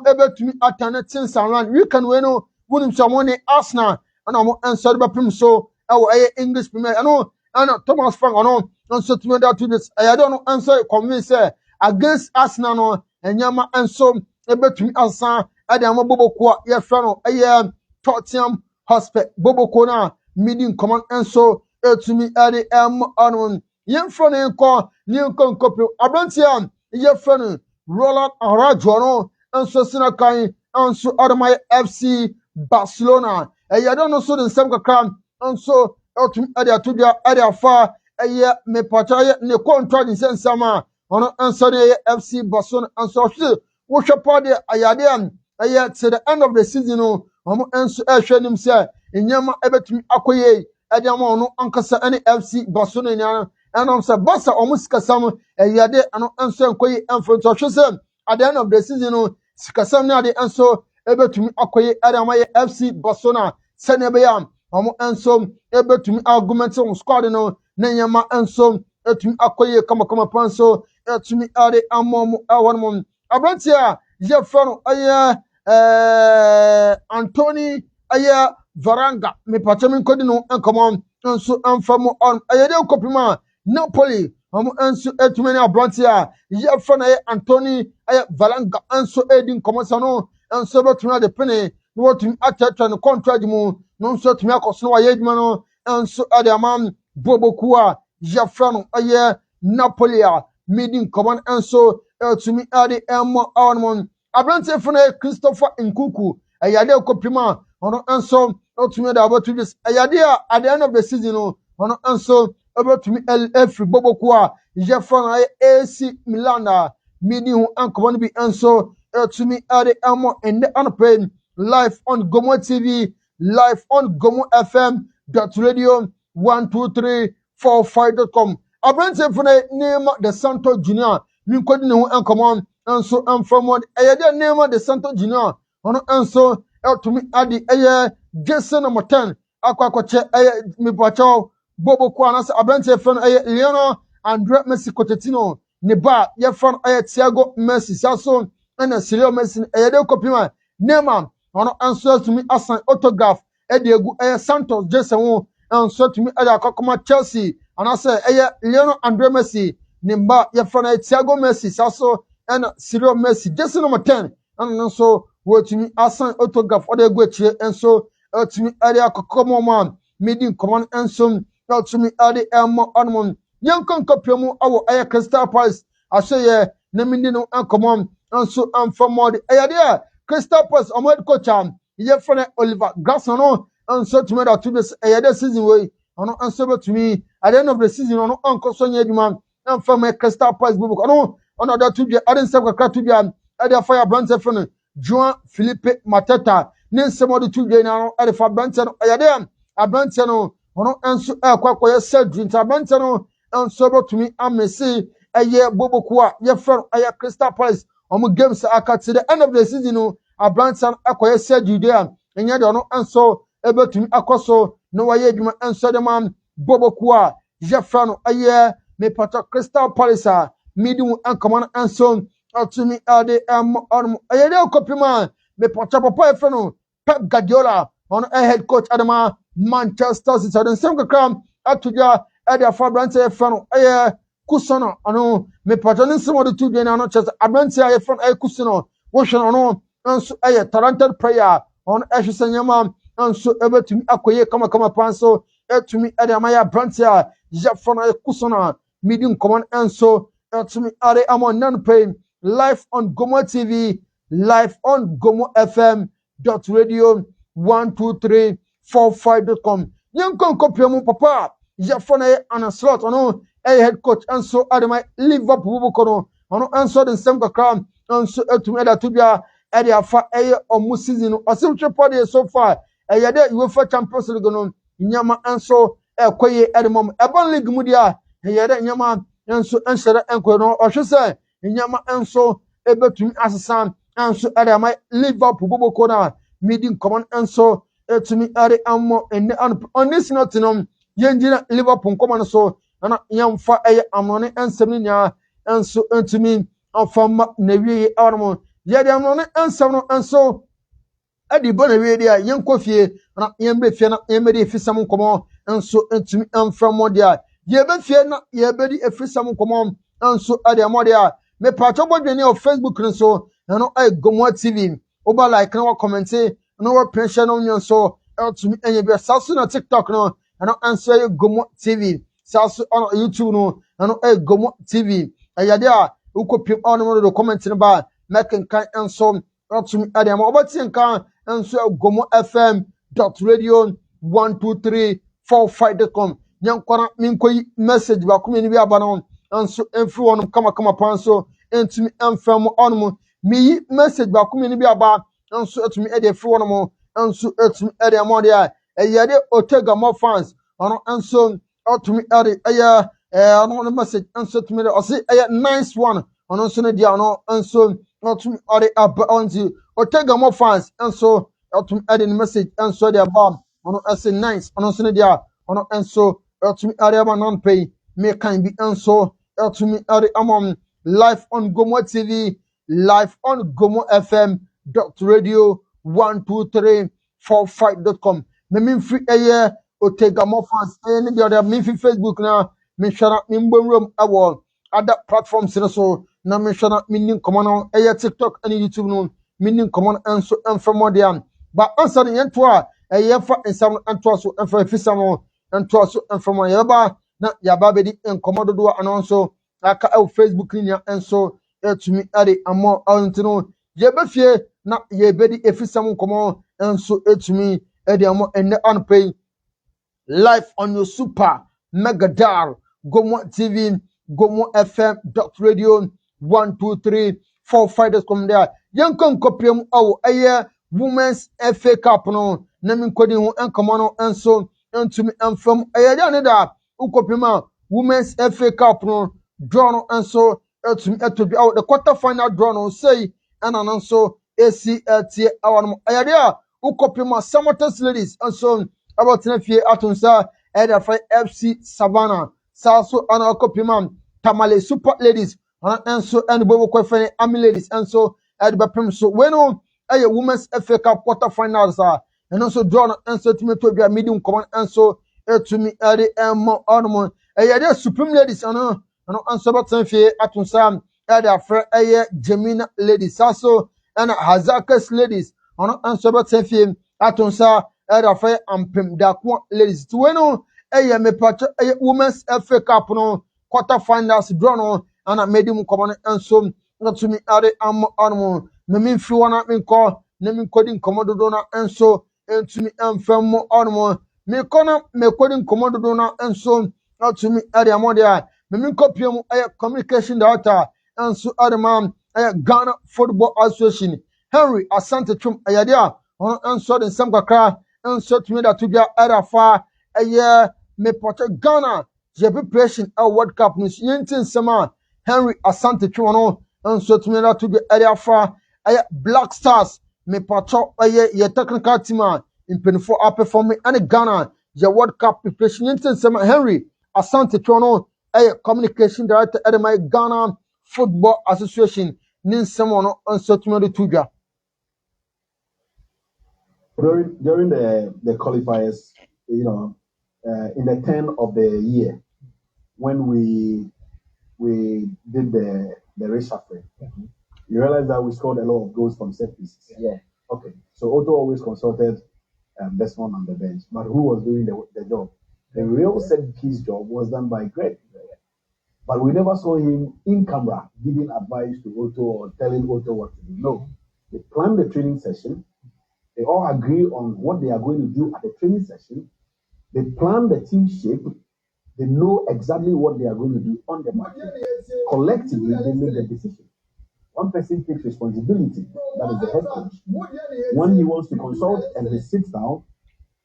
ebe to me alternating sound we can win no wunim someone Arsenal and am answer be pim so English premier and Thomas Frank and so to me that to this I don't answer convince against Arsenal no enyama enso ebetumi asa adam boboko ye fra no Tottenham Hotspur boboko na meeting command enso etumi ade on yemfro ne nko nkopio abrantia ye fra no Roland Arajo no enso sina kan enso adama FC Barcelona I don't know so the same kakram enso etumi ade atodia ade afa me pataye ne contract in sensama ono answer FC Barcelona answer wo hwepa de ayade am to the end of the season no omo enso hwenim say enyama ebetumi akoye ade am ono ankasa any FC Barcelona nya enom say Barca omo sikasam ayade ano enso enkoye enfront hwe at the end of the season no sikasam na ade enso ebetumi akoye ade am FC Barcelona senebeyam omo enso ebetumi argument on squad no Nanyama enso etumi akoye kama panso etumi ade amom awonmom abrantia je frano Anthony Varanga me pachamin kodi no enkomon enso amfamo on ayede kopima Napoli enso etumi na abrantia je frano Anthony Varanga enso edin komosano enso betumi de pene no wotumi atatra no contract mu no enso etumi akoso no ayedma no enso ade amam Bobokua Jafrano Napolia meeting command enso to me ade on Abrante Fune Christopher Nkuku ayade kopima ono enso to me about to this ayade at the end of the season ono enso about to me every Bobokua Jafrano AC Milan meeting who uncommon be enso to me ade and the unpaid live on Gomoa TV live on Gomoa FM.radio 12345.com Abrante Fune name the Santo Junior min kodi ne ho encommon enso from one ayade name the Santo Junior ono enso ɛtumi ade ɛyɛ Jason number 10 akwakoche ɛyɛ mipacho bobo kwa na abrante fɛn ɛyɛ Leonel Andre Messi Cotetino ne ba yɛ fɛn ɛyɛ Thiago Messi saso ɛna Sileo Messi ɛyɛ de kopima Neymar ɔno nso atumi asan autograph ɛde egu ɛyɛ Santos Jason wo nso atumi ɛde akɔkɔma Chelsea anase ɛyɛ Leonel Andre Messi ne ba yɛ fɛn ɛyɛ Thiago Messi saso ɛna Sileo Messi Jason number 10 ɛna nso wɔtumi asan autograph ɔde egu akyire nso atumi ɛde akɔkɔma ma midi nkɔmɔ nso atumi ɛde ɛmɔ ɔnom yɛnkɔ nkɔpɛmu awɔ ɛyɛ Crystal Palace ahyɛyɛ na midi no nkɔmɔ nso amfamɔde ɛyɛ deɛ Crystal Palace ɔmo head coach yɛfrɛ Oliver Glasner no nso tumi da to this ɛyɛ de season wei ɔno nso betumi at the end of the season ɔno ɔnkɔ so nyɛ adwuma ɛmfam Crystal Palace bubu ɔno da to dua ɔde nsɛm kakra to dua ɛde afa yɛ abrante fɛ no João Felipe Mateta ne nsɛm ɔde to dua no ɛde fa abrante no ɛyɛ de abrante no ɔno nso ɛkɔ akɔyɛ surgery nti abrante no nso betumi amesi ɛyɛ boboku a yɛfrɛ ɛyɛ Crystal Palace ɔmo games aka to the end of the season no abrante no ɛkɔyɛ surgery de a ɛnyɛ de ɔno nso ɛbɛtumi akɔ so na wɔyɛ adwuma nso de ma boboku a yɛfrɛ no ɛyɛ mepata Crystal Palace a midi mu nkɔmɔ no nso atumi ade ɔno ɛyɛ de okɔpima mepata papa yɛfrɛ no Pep Guardiola ɔno head coach adama Manchester City ɔde nsɛm kakra ato dwa ɛde afa abrante yɛfrɛ no ɛyɛ Kusono ɔno mepata ne nsɛm ɔde to dwa no ano kyerɛ sɛ abrante a yɛfrɛ no ɛyɛ Kusono wohwɛ no ɔno nso ɛyɛ talented player ɔno ɛhwɛ sɛ nyɛma nso ɛbɛtumi akɔyɛ kamakama pa nso ɛtumi ɛde ama yɛ abrante a yɛfrɛ no ɛyɛ Kusono a midi nkɔmɔ nso ɛtumi ade ama nan pay live on Gomoa TV live on Gomoa FM .radio 12345.com yɛnkɔ nkɔpɛmu papa yɛfrɛ no ɛyɛ Arne Slot ɔno ɛyɛ head coach nso ade ma Liverpool bukɔ no ɔno nso de nsɛm kakra nso ɛtumi ɛde ato dwa ɛde afa ɛyɛ ɔmo season no ɔsɛm twɛ pɔde so far ɛyɛ dɛ UEFA Champions League no nyama nso ɛkɔyɛ ɛde mɔm ɛbɔn league mu deɛ ɛyɛ dɛ nyama nso nhyɛrɛ nkɔyɛ no ɔhwɛ sɛ nyama nso ɛbɛtumi asesa nso ɛde ama Liverpool boboko na midi nkɔmɔ nso ɛtumi ɛde amɔ ɛnɛ ɔne sinɔte no yɛngyina Liverpool nkɔmɔ no so na yɛmfa ɛyɛ amɔne nsɛm no nyinaa nso ɛtumi afama na wie ɛwɔ no mo yɛde amɔne nsɛm no nso ɛde bɔ na wie deɛ yɛnkɔ fie na yɛmbɛ fie na yɛmbɛde efisɛm nkɔmɔ nso ɛtumi ɛmfra mɔ deɛ yɛbɛ fie na yɛbɛde efisɛm nkɔmɔ nso ɛde amɔ deɛ mepatɔ bɔ dwene wɔ Facebook no so ɛno ɛyɛ Gomoa TV oba like na wa comment na wa pressure no nyo so ɛtumi ɛnyɛ bi saa so na TikTok no ɛno nso ɛyɛ Gomoa TV saa so ɔno YouTube no ɛno ɛyɛ Gomoa TV ɛyɛde a wokɔpiem ɔno mo do comment no ba mɛkenkan nso ɛtumi ɛde ama ɔbɛtie nkan nso Gomoa FM .radio 12345.com nyankwana minkoyi message ba kuma ni bi aba no nso emfiri wɔnom kama pa nso entumi emfam ɔnom miyi message ba kuma ni bi aba nso etumi ɛde efiri wɔnom nso etumi ɛde amɔ de a ɛyɛde Otega mo fans ɔno nso etumi ɛde ɛyɛ ɔno no message nso etumi de ɔse ɛyɛ nice one ɔno nso ne dia ɔno nso etumi ɛde aba ɔnti Otega mo fans nso etumi ɛde ne message nso de aba ɔno ɛse nice ɔno nso ne dia ɔno nso etumi ɛde aba non pay me kan bi nso etumi ɛde amɔ live on Gomoa TV live on Gomoa FM .radio 12345.com me free ɛyɛ Otega mo fans ɛyɛ ne deɛ me free Facebook na me hwɛ me mbɔnwuram ɛwɔ other platforms no so na me hwɛ na me nin nkɔmɔ no ɛyɛ TikTok ɛne YouTube no me nin nkɔmɔ no nso ɛmfɛ mɔdeɛ ba ansa no yɛnto a ɛyɛ fa nsɛm no ɛnto so ɛmfɛ fisam no ɛnto so ɛmfɛ mɔ yɛba na yɛaba bɛdi nkɔmɔ dodoɔ ano nso aka ɛwɔ Facebook ni nya nso ɛtumi ɛde amɔ ɔnti no yɛbɛfie na yɛbɛdi efisam nkɔmɔ nso etumi ɛde amɔ ɛnɛ anpɛ live on your super mega dial Gomoa TV Gomoa FM .radio 12345.com there yɛnkɔ nkɔpiem ɔwɔ ɛyɛ Women's FA Cup no na minkɔdi ho nkɔmɔ no nso ntumi mfam ɛyɛ deɛ ne da nkɔpiem a Women's FA Cup no draw no nso etumi ɛtɔ bi the quarter final draw no say ɛna no nso esi ɛtie ɛwɔ no ɛyɛ deɛ Ukopima Samatas ladies and so about Tenefie Atunsa Edafa FC Savannah Saso and Ukopima Tamale Super ladies and so and Bobo Kwefene Army ladies and so Edbapim so when a women's FA Cup quarterfinals are and also drawn and so to me to be a medium command and so to me Eddie Mo Ormond a supreme ladies and so about Tenefie Atunsa Edafa Gemina ladies also and Hazakas ladies and so about Tenefie Atunsa Edafa Ampim Dakwa ladies to weno me patch women's FA Cup no quarterfinals drawn and a medium command and so to me Eddie Ormond me mean free one me call name coding commando dona and so to me fem Ormond me kona me coding commando dona and so to me Eddie Amodia me mean copy communication data and so other man Ghana Football Association Henry Asante Chum ayadia on and so the some kakra and so to me that to be arafa me pote Ghana je preparation a World Cup ni yintin sama Henry Asante Chum no and so to me that to be arafa Black Stars me pato ye technical team in penfo performing and Ghana je World Cup preparation yintin sama Henry Asante Chum no communication director at my Ghana Football Association nin someone on Sotumadu Tuja. During the qualifiers, you know, in the 10 of the year, when we did the reshuffle, you realize that we scored a lot of goals from set pieces. Yeah. Okay. So Otto always consulted Desmond on the bench, but who was doing the job? The real set piece job was done by Greg. But we never saw him in camera giving advice to Otto or telling Otto what to do. No. They planned the training session. They all agree on what they are going to do at the training session. They plan the team shape. They know exactly what they are going to do on the match. Collectively, they make the decision. One person takes responsibility. That is the head coach. When he wants to consult and he sits down.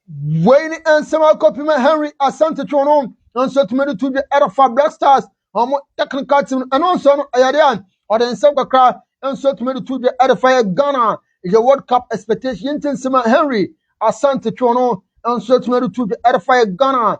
When and some copy Henry Asante Chono and so to me to the Arafa Black Stars technical team and also Ayadian or the Nsamba crowd and so to me to the Arafa Ghana is a World Cup expectation Sima Henry Asante Chono and so to me to the Arafa Ghana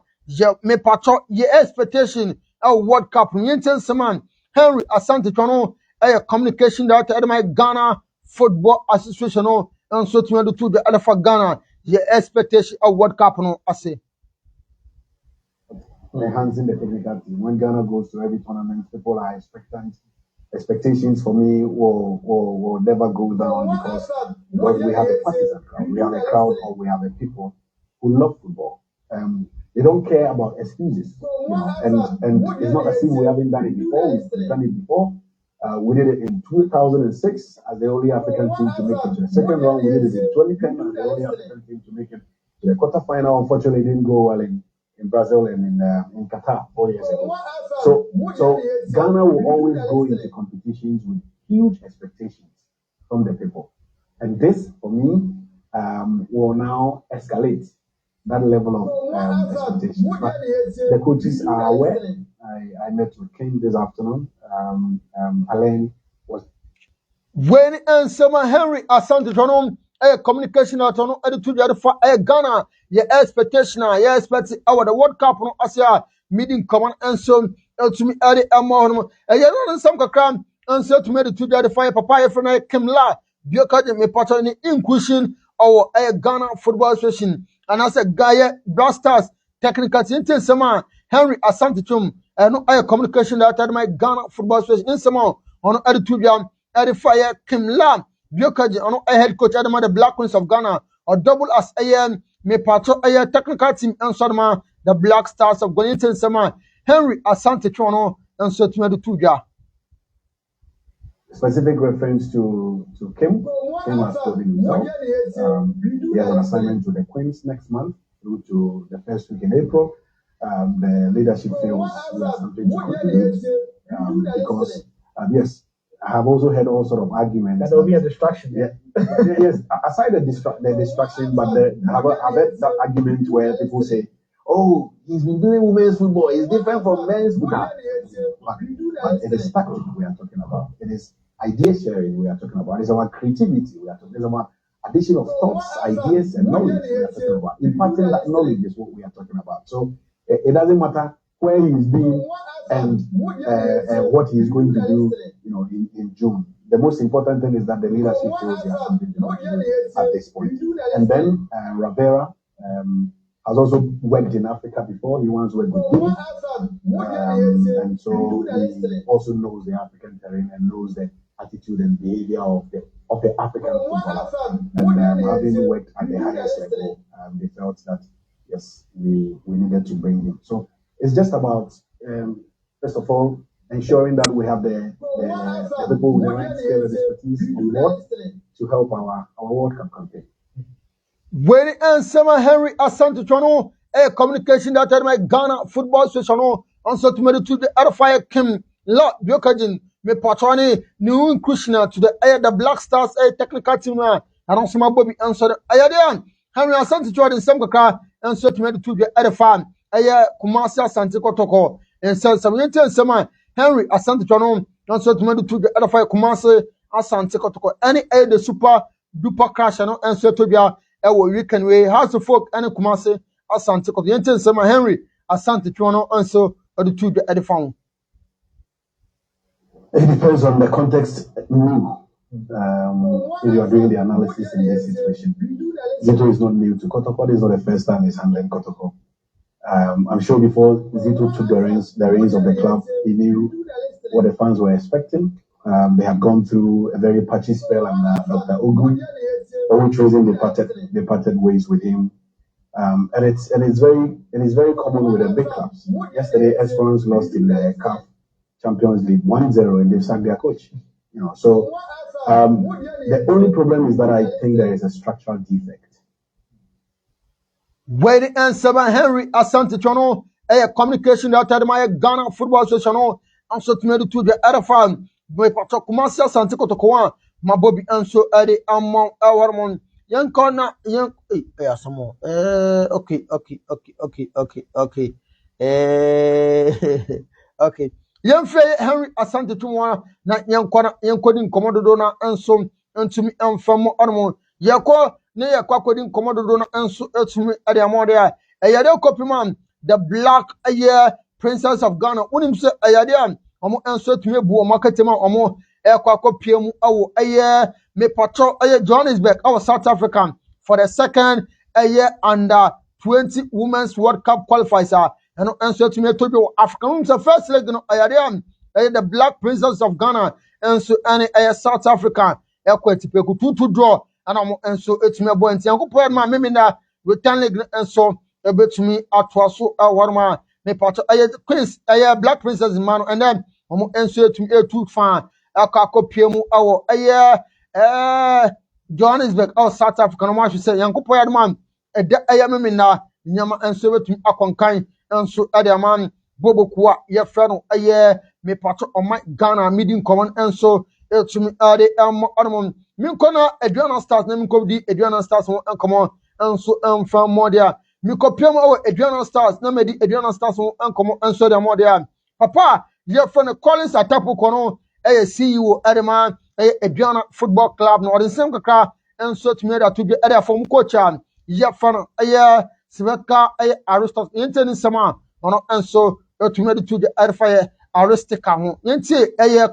me patro ye expectation a World Cup Yinton Saman Henry Asante Chono a communication director at my Ghana Football Association and so to me to the Arafa Ghana your expectation of World Cup no I say enhancing the technical team. When Ghana goes to every tournament, people are expectant. Expectations for me will never go down because we have a partisan crowd. We have a crowd or we have a people who love football. They don't care about excuses, you know, and it's not as if we haven't done it before. We've done it before. We did it in 2006 as the only African team to make it to the second round. We did it in 2010 as the only African team to make it to the quarterfinal. Unfortunately, it didn't go well in Brazil and in Qatar 4 years ago. So Ghana will always go into competitions with huge expectations from the people. And this, for me, will now escalate that level of expectation. But the coaches are aware. I met with King this afternoon. Alain was when and Sama Henry Asante Chono a communication at on attitude for Ghana your expectation your expect our the World Cup no Asia meeting common and so to me Eddie Amon you know some kakram and so to me to the fire papa from Kimla Bioka me pattern inclusion our Ghana Football Association and as a guy Blasters technical team Sama Henry Asante Chum and no communication that my Ghana Football Association in some on attitude Fire Kim Lam, Biokaji, on a head coach Adam the Black Queens of Ghana, or double as me patro technical team and Sodoma, the Black Stars of Gonington Sama, Henry Asante Chono, and so to the Tuja. Specific reference to Kim. Kim has told himself. He has an assignment to the Queens next month through to the first week in April. The leadership feels we have something to contribute because, yes, I have also heard all sort of arguments. That will be a distraction. Yeah. Yes. Aside the distraction, but I've heard that argument where people say, "Oh, he's been doing women's football. It's different from men's football." But it is tactic we are talking about. It is idea sharing we are talking about. It's about creativity we are talking about. addition of thoughts, ideas, and knowledge we are talking about. Imparting that knowledge is what we are talking about. So it doesn't matter where he is being and what he is going to do, in June. The most important thing is that the leadership feels he has something to do at this point. And then Rivera has also worked in Africa before. He once worked with Guinea. And so he also knows the African terrain and knows the attitude and behavior of the African footballer. And having worked at the highest level, they felt that, yes, we needed to bring him. So it's just about, first of all, ensuring that we have the people with the right skill and expertise on board to help our World Cup campaign. When Ansema Henry Asante Chono, a communication that my Ghana Football Association, also to me to the Arafaya Kim, Lot Biokajin, me patroni, new inclusion to the Black Stars, a technical team, and also my Bobby answered. Ayadian, Henry Asante Chono in some car, and so to me to the Arafan, Aya Kumasi Asante Kotoko, and so some Sema Henry Asante Chono, and so to me to the Arafaya Kumasi Asante Kotoko, any aid the super duper crash, and so to be weekend way house of folk and Kumasi Asante Koto Yenten Sema Henry Asante Chono answer the two the edifying. It depends on the context. If you are doing the analysis in this situation, Zito is not new to Kotoko. This is not the first time he's handling Kotoko. I'm sure before Zito took the reins of the club, he knew what the fans were expecting. They have gone through a very patchy spell under Dr. Ogu. Which reason they parted ways with him, and it's very common with the big clubs. Yesterday, Esperance lost in the CAF Champions League 1-0, and they've sacked their coach. So the only problem is that I think there is a structural defect. Where the answer by Henry Asante Chono, a communication that had my Ghana Football Association, also to me to the other fan, by Patrick Kumasi Asante Kotoko. My Bobby answer at the amount our mon young corner young some more. Okay. Okay. Young Faye Henry Asante Tumwa, not young corner, young coding Commodona and so and to me and from Ormond. Yako, near Quacoding Commodona and so to me at the Amoria. A Yado copy man, the black princess of Ghana, Unim say a Yadian, Omo answer to me, Boo Marketema Omo. PM me patrol Johannesburg, our South African for the second under 20 Women's World Cup qualifiers. And answer to me to be African. The first leg, the Black Princess of Ghana, and so any South African, to draw, and I'm answer it's me boy. And go put my mimina return leg and so a bit to me at Wasu Warma, me patrol Queens, Black Princess man, and then I'm answer to me a too fan. Akako PM Johannesburg South Africa no ma say yankopo ya man me na nyama enso betum akonkan enso ade man bobokuwa ye frɛ no me pato on my Ghana meeting common enso etumi ade odmon min kona Adriana Stars na min ko di Adriana Stars won enkomo enso emfa modia mi ko PM Adriana Stars na me di Adriana Stars won enkomo enso de modia papa ye frɛ no Collins Atapo kono CEO Edema Adriana Football Club no the same kaka and so to me that to be area from coach ya fan Sveka Aristos intern sama ono and so to me to the Arifaya Aristica ho yenti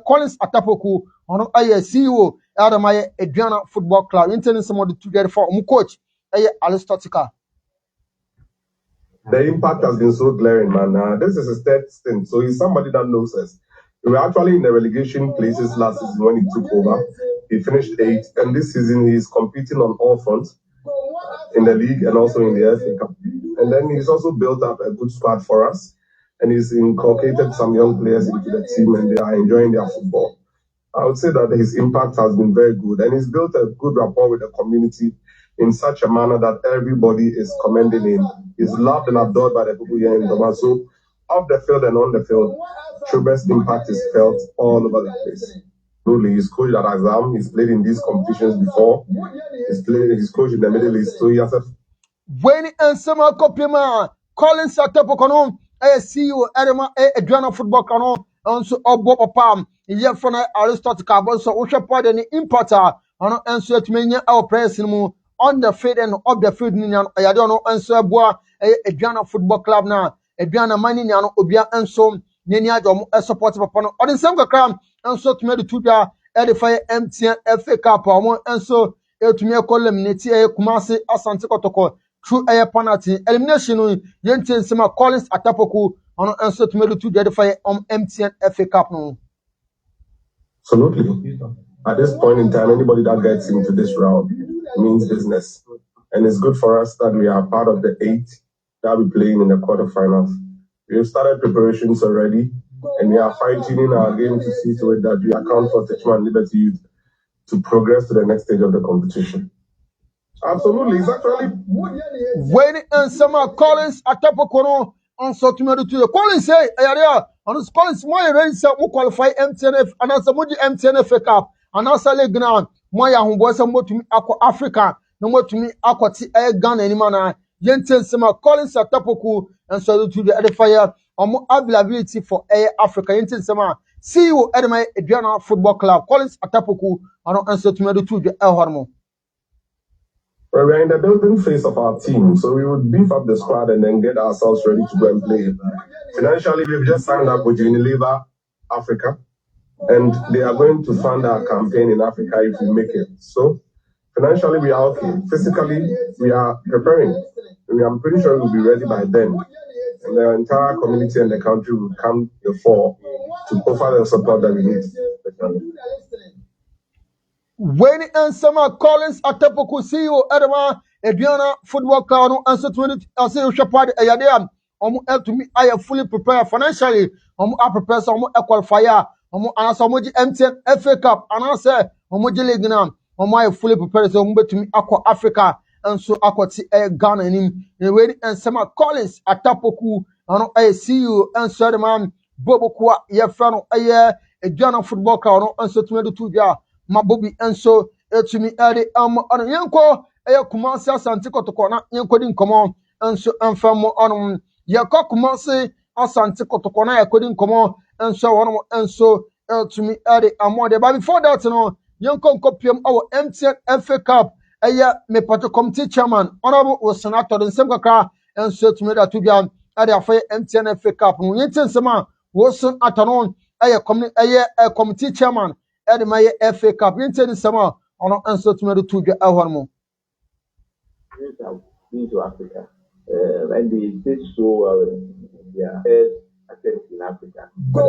Collins Atapoku ono CEO Edema Adriana Football Club intern sama the to the for coach Aristotica. The impact has been so glaring, man. This is his third stint, so he's somebody that knows us. We were actually in the relegation places last season when he took over. He finished 8th, and this season he's competing on all fronts in the league and also in the FA Cup. And then he's also built up a good squad for us, and he's inculcated some young players into the team, and they are enjoying their football. I would say that his impact has been very good, and he's built a good rapport with the community in such a manner that everybody is commending him. He's loved and adored by the people here in Gomoa. So, off the field and on the field, Trubert's impact is felt all over the place. Truly, he's coached at Azam. He's played in these competitions before. He's coached in the Middle East. So he has a... When Ansema Kopima, Collins Atapo Kono, CEO Edema Adriana Football Kono, and so Obo Pam, Yefana Aristotle Carbon, so Usha Pod and Importer, ono enso atumi our press mu on the field and off the field ni no ayade ono enso aboa Aduana Football Club na Aduana mani nya no obia enso neni ajo mo support papa no odi nsem kakra enso tumi de tuda e fire MTN FA Cup omo enso etumi eliminate Kumasi Asante Kotoko through penalty elimination no yente nsema Collins Atapoku ono enso tumi de tuda fire MTN FA Cup no. Absolutely. At this point in time, anybody that gets into this round means business. And it's good for us that we are part of the 8 that will be playing in the quarterfinals. We have started preparations already, and we are fine-tuning our game to see to it that we account for Techman Liberty Youth to progress to the next stage of the competition. Absolutely. It's actually... When and some Collins Atapokono on Sotumadu to the Collins say, area on Collins, my race will qualify MTNF and as a Moody MTNF Cup and as a leg ground, Moya who was a more to me Aqua Africa, no more to me Aqua Gun any manner. Yenten Sama Collins Atapoku and so to the other fire or more availability for Air Africa. Yenten Sama, see you at my Adriana Football Club, Collins Atapoku, and answer to me to the El Hormo. Well, we're in the building phase of our team, so we would beef up the squad and then get ourselves ready to go and play. Financially, we've just signed up with Unilever Africa, and they are going to fund our campaign in Africa if we make it. So, financially, we are okay. Physically, we are preparing. I'm pretty sure we'll be ready by then. And the entire community and the country will come before to offer the support that we need. When and summer Collins Atapoku CEO Edema Aduana Football Club answer 20 Shepard Ayadea help to me I am fully prepared financially I prepare some qualifier answer MTN FA Cup and answer League now I fully prepared so to me Aqua Africa and so Aqua Ghana in when and summer Collins Atapoku and I see you answer the man Bobokwa Yefano Aduana Football Club answer 22 Mabobi enso etumi ade ono yenko Kumasi Asante Kotoko na yenko di nkomo enso enfamo ono yekọ Kumasi Asante Kotoko na yekọ di nkomo enso ono enso etumi ade amode but before that no yenko nkopiem our MTN FA Cup me pato committee chairman honorable senator den sem kakra enso etumi da tubia ade afa MTN FA Cup no yenten sema wosun atanon committee chairman and my FA Cup. You tell some on answer to me to the Alhormo. Been to Africa, and they did so well in their first attempt in Africa. They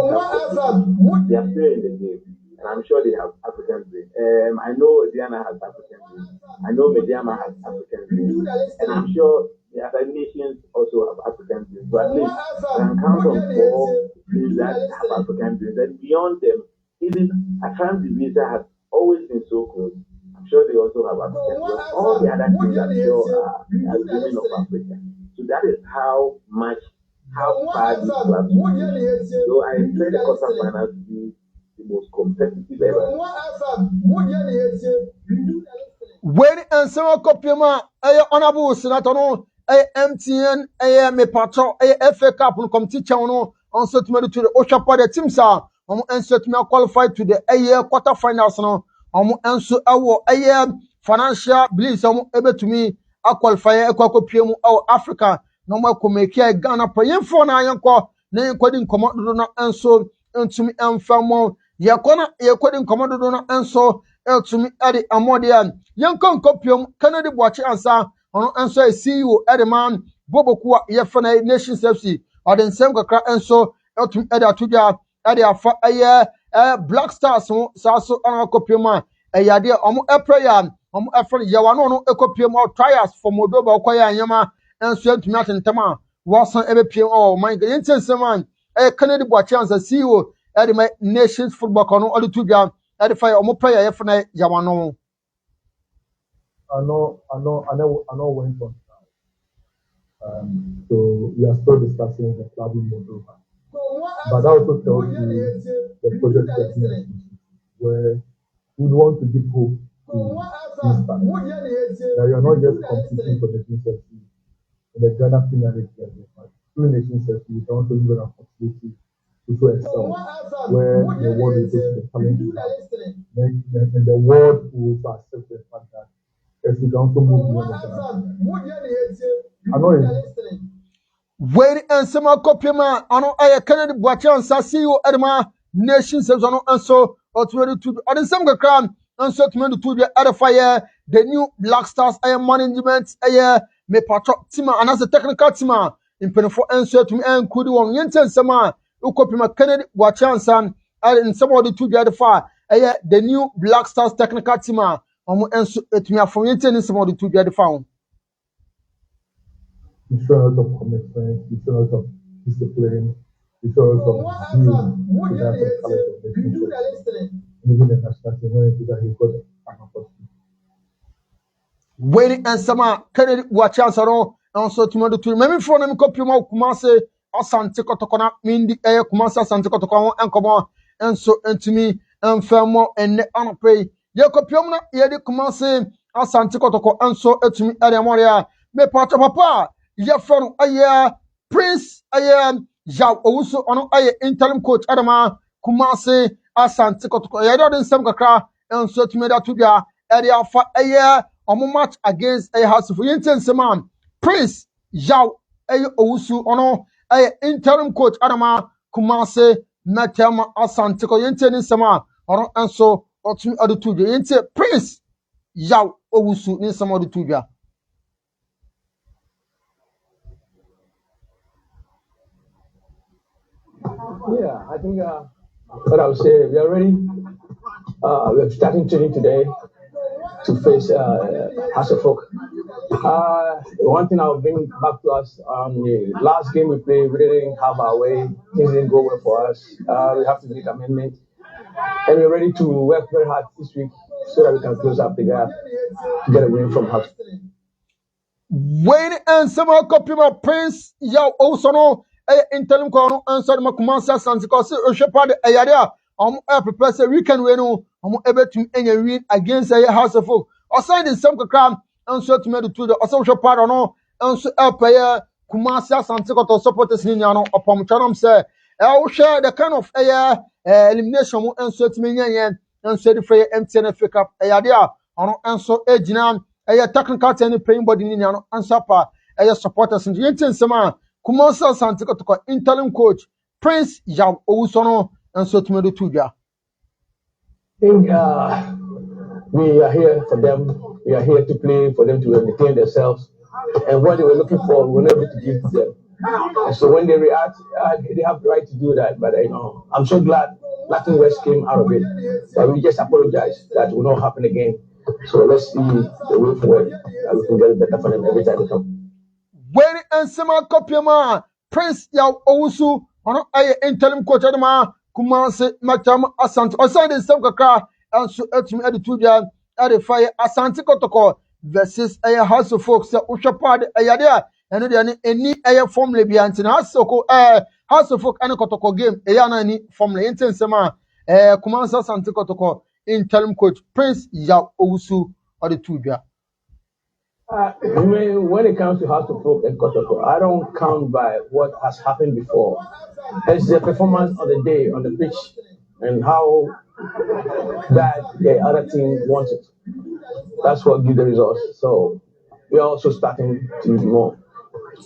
are still in the game, and I'm sure they have African dream. I know Diana has African dream. I know Mediama has African dream, and I'm sure the other nations also have African dreams. So at least I can count on 4 teams that have African dreams, and beyond them. Even Accra Divisa has always been so close. I'm sure they also have African. All the other teams I'm sure are dreaming of Africa. So that is how far these clubs are. So I expect the quarterfinals to be the most competitive ever. When and some copiama, honorable senator, MTN, me patron, FA Cup, and come teacher on so to me to the Osha Party team, sir. Answer to me qualified to the quarterfinals no answer our financial beliefs able to me a qualify PM our Africa no more come make Ghana pay for na yanko na yanko command na answer to me enfamo yakona yakodi command na answer to me at the amodian yanko kopium Canada watch answer on answer CEO Edman Bobokuwa yefana Nations FC or the same kakra answer to me at the Black Stars so on copiuma yade prayer efre yawano no ekopiuma trials for Moldova okoya anyama enso ntumi atentama wasan ebepiem my intenseman Kennedy Boachanza CEO at my Nations Football Kono all to bia at fire prayer efre yawano I know went on. So we are still discussing the club in Moldova. But that also tells you the project where we want to give hope to these fans. That you are not just competing for the Nations in the Ghana Premier League level, but through Nations you can also give an opportunity also excel, where the world will take the challenge you have. And the world will also accept the fact that yes, we can also move beyond the challenge. I know it. Where and some copyma, I know I can watch and see you at my nation says on and so or 22 or in some crown and so 22 the other fire, the new Black Stars air management air me patro tima and as a technical tima in pen for answer to me and could one yenten sama who copyma Kennedy watch and some and in some of the two the other fire air the new Black Stars technical tima and so to me for yenten in some of the two the other found. You show a lot of commitment, you show a lot of discipline, you show a lot of zeal to that college of relationship. Even the national team, when it that he got an opportunity. Waiting and some Kennedy watch answer and so to me to maybe for them copy more Kumase Asante Kotokona mean the air Kumasa Asante Kotokona and come on and so and to me and Fermo and the Anapay. Yakopiona Yedi Kumase Asante Kotoko and so to me Adamoria me part of papa. Ya from Prince Yao also on interim coach Adama Kumase Asante Kotoko. I don't some kakra and so to me that to be area for match against a house of intense man. Prince Yao also on interim coach Adama Kumase Matama Asante Kotoko sama or and so or to other two Prince Yao also in some other two. Yeah, I think what I would say, we are ready. We're starting training today to face House of Folk. One thing I'll bring back to us, the last game we played, we didn't have our way. Things didn't go well for us. We have to make amendments. And we're ready to work very hard this week so that we can close up the gap to get a win from House. When and some copy my Prince Yao also no interim corner answer my Kumasa Santikos Oshapa the area prepare say we can win able to any win against a House of Folk. Or sign in some crowd and so to me to the social part or no and so player Kumasa Santikos supporters in Yano upon Chanam say I will share the kind of elimination and so to me and so the free MTN pick up a idea on and so Ejinan. Technical team playing body in your answer pa supporters in the Sema Kumasa Santikotoko interim coach Prince Yao Owusono and so to me to ya. I think we are here for them. We are here to play for them to entertain themselves. And what they were looking for, we're not able to give to them. And so when they react, they have the right to do that. But I'm so glad nothing worse came out of it. But we just apologize that will not happen again. So let's see the way forward. We can get it better for them every time they come. When and Sema Kopiama Prince Yao Owusu on interim coach Adama Kumase Matam Asante. Aside in some kakra and so to me at the 2 year at the fire Asante Kotoko versus a House of Folks Ushapad Ayadea. And then any air formula be antin House of Folk and Kotoko game Ayana any formula intensema Kumasa Sante Kotoko interim coach Prince Yao Owusu or the 2 year. When it comes to House of Folk and Kotoko, I don't count by what has happened before. It's the performance on the day on the pitch and how bad the other team wants it. That's what gives the results. So we're also starting to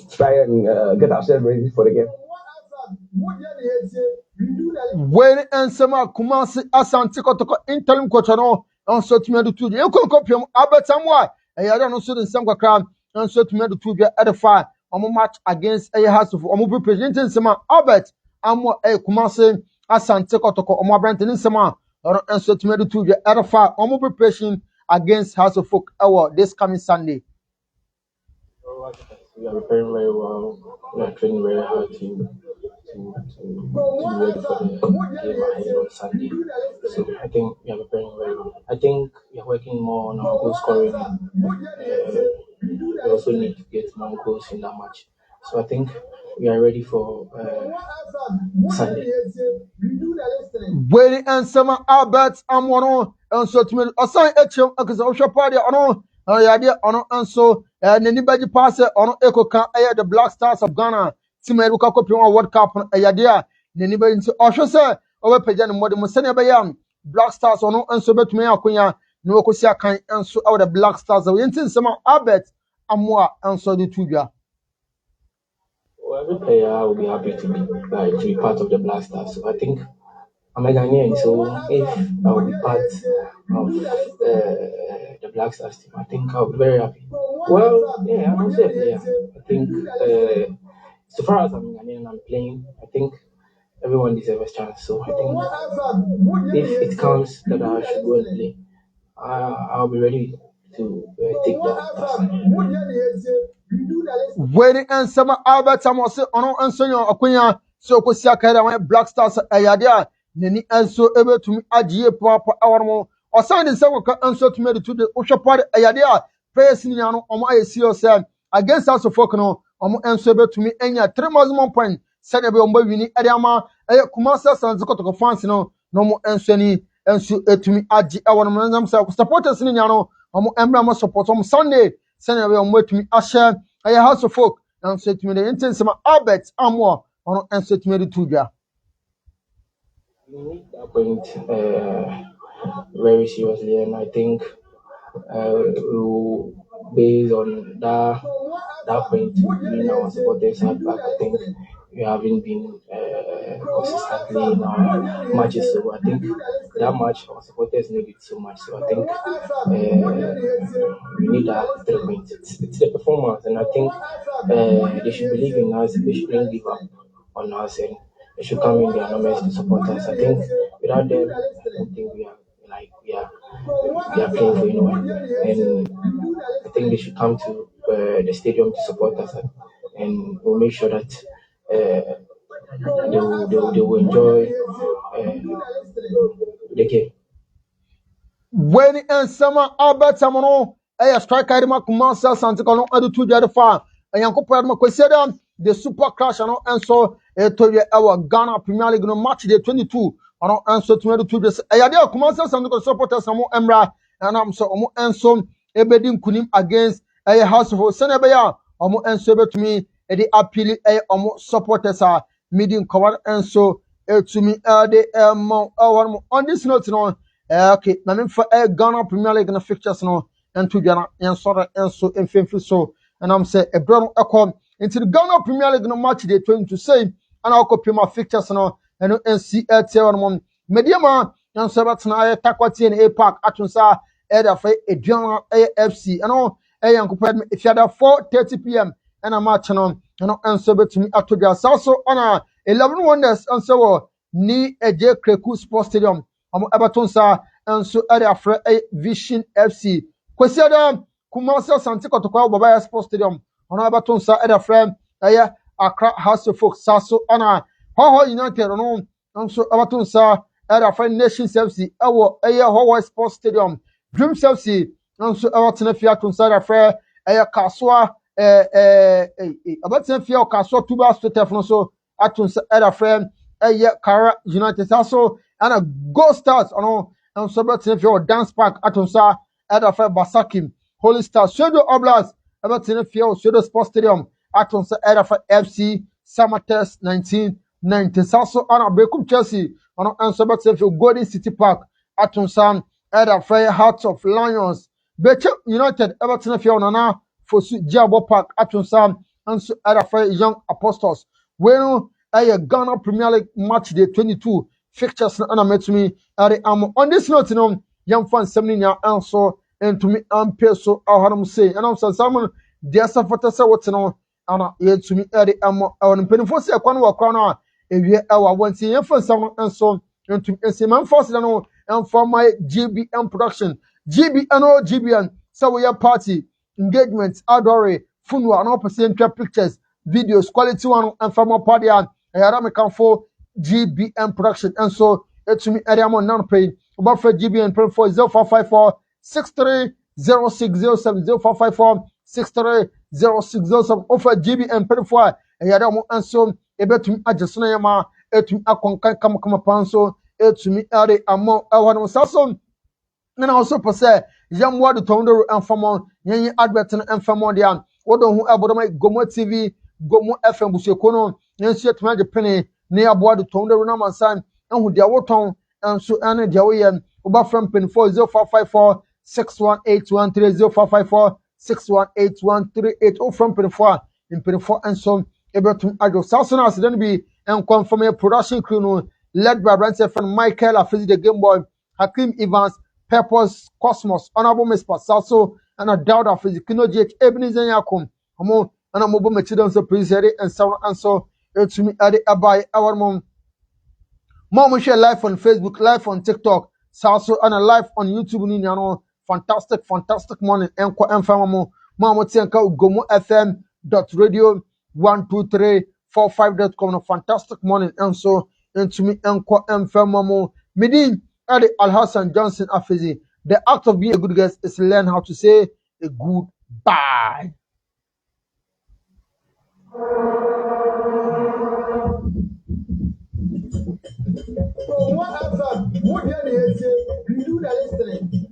try and get ourselves ready for the game. When and some Kumasi Asante Kotoko interim coach on so to me to you can copy Abetamwa. I don't know so in some crowd and so to me to edify on match against a house of Omu presenting some Albert Amo a Kumasi Asante Kotoko Omo Brenton in some or and so to me to edify Omu preparation against House of Folk this coming Sunday. We are preparing very well. We are training very hard to be ready for the game ahead on Sunday. So I think we are preparing very well. I think we are working more on our goal scoring. We also need to get more goals in that match. So I think we are ready for Sunday. Waiting and some Albert Amono and so to me assign HM because I shall party on and so anybody pass on Echo can the Black Stars of Ghana. Team Educa Copy World Cup Ayadia n'ani bɛyɛ nti ɔhwɛ sɛ ɔbɛpagya ne mmɔde mu sɛnea ɛbɛyɛ a Black Stars ɔno nso bɛtumi ayɛ akonya na wɔkɔsi akan nso ɛwɔ the Black Stars a yɛnti nsɛm a Albert Amoa nso de to dwa. Well, every player will be happy to be part of the Black Stars. So I think I'm a Ghanaian, so if I will be part of the Black Stars team, I think I'll be very happy. Well, yeah, I'm also a player. I think so far as I'm Ghanaian and I'm playing, I think everyone deserves a chance. So I think if it comes that I should go and play, I'll be ready to take that. Waiting and summer Albert Amos on Antonio Aquinia, so Cosia Black Stars Ayadia, Nini also able to me Ajie Papa Awarmo, or signing some answer to me to the Osha Party Ayadia, praying on my CEO against us of Fokano, answer to me any 3 months point, Senator Mbini Adama, Kumasa Sanzoko fans no more answer and so to me Aji Awarmo supporters in Yano, Emblem support on Sunday, Senator Mbini Asher. I house of folk and say to me the intense Albert Amoa on and say to me the Tuja. We need that point very seriously, and I think based on that point, we our supporters have back. I think we haven't been consistently in our matches, so I think that match our supporters need it so much. So I think we need that 3 points. It's the performance, and I think they should believe in us. They shouldn't give up on us, and they should come in their numbers to support us. I think without them, I don't think we are playing for anyone. And I think they should come to the stadium to support us, and we'll make sure that they will enjoy the game. When and summer Albert Samono, a striker Kumasa Santicono, other two the other far, and Yanko Padma Queseda, the super crash and so to our Ghana Premier League no match the 22 on answer to me to this. Ayadia Kumasa Santico supporters some Emra, and I'm so Ensom Ebedin Kunim against a house of Senabaya, answer to me, the appeal a supporters are meeting cover and so to me on this note, no. Okay, na me for Ghana Premier League na fixtures no and to Ghana and so in fifth so and I'm say a brother come into the Ghana Premier League no match day 20 to say and I'll copy my fixtures no and NCL on mediama and so that's na takwati and A Park atunsa either for Adriana AFC and all and compared me if you had 4:30 p.m. and a match no and so to me at to also on 11 wonders and so ni Eje Kreku Sports Stadium Everton sa nso area fra Vision FC kwesiada Kumasi Santico to kwa Baba Sports Stadium ono Everton sa area fra Accra House of Folk saso ana Ho United no nso Everton sa area fra Nations FC ewo Ho Sports Stadium Dreams FC nso Everton Fiaton sa area fra Kaswa Everton Fiaton Kaswa Tuba Stadium no so atun sa area fra Kara United saso and a Go Stars and so if your dance park atonsa Edafe Basakim Holy Stars Shadow Oblast Everton Field Shadow Sports Stadium atonsa Edafe FC Samates 1990 Saso and Bekum Chelsea and so if your Golden City Park atonsa Edafe Hearts of Lions Becher United Everton Field Nana for Jabo Park atonsa and so Edafe Young Apostles when a Ghana Premier League match day 22 fixtures and met me on this note, young fans, 7 answer and to me, so I'll say, and I'm someone, dear supporters, what's no, and yet to me, on Penfoss, a corner, if you ever want to see for someone and so, and to see my first and for my GBM production, GBN, so we are party, engagements, adore, funwa, and opposite pictures, videos, quality one, and from my party, and I am for GBM production and so it's me area mon non pay about for GBM pay for 0454 630607 0454 630607 offer GBM pay for area mon and so ebetum ajesona yama etum akonkan kama panso etumi area amo awon saso na also per se yam word tondo and famon yen advert and famon dia wodon hu abodoma Gomoa TV Gomoa FM busekono yen so etuma je penny ne aboa de tɔn de runa mansan ɛho deɛ wotɔn nso ɛne deɛ woyɛ woba from mpanyinfoɔ 0554 618130 0554 618138 wo from mpanyinfoɔ a mpanyinfoɔ nso ɛbɛtum adwo saa so no aseda no bi nkɔmfam yɛ production crew no led by aberanteɛ friend Michael Afezi the Game Boy Hakim Evans Purpose Cosmos Honorable Miss Pasaso and a Dauda Afezi Kino GH Ebenezer Yakum ɔmo ɛna mo bɔ m'akyi dɛm sɛ police yɛde nsa nso ɛtumi ɛde ɛbae ɛwɔ mo mo share live on Facebook, live on TikTok, also and a live on YouTube ni nyano. Fantastic morning. Enko enfamo mo tienka Gomoa FM.radio 12345.com. No fantastic morning. And so into me enko enfamo Medin Adi Al Hassan Johnson Afezi. The act of being a good guest is learn how to say a good bye. Gomoa FM, what do you say? You do the listening.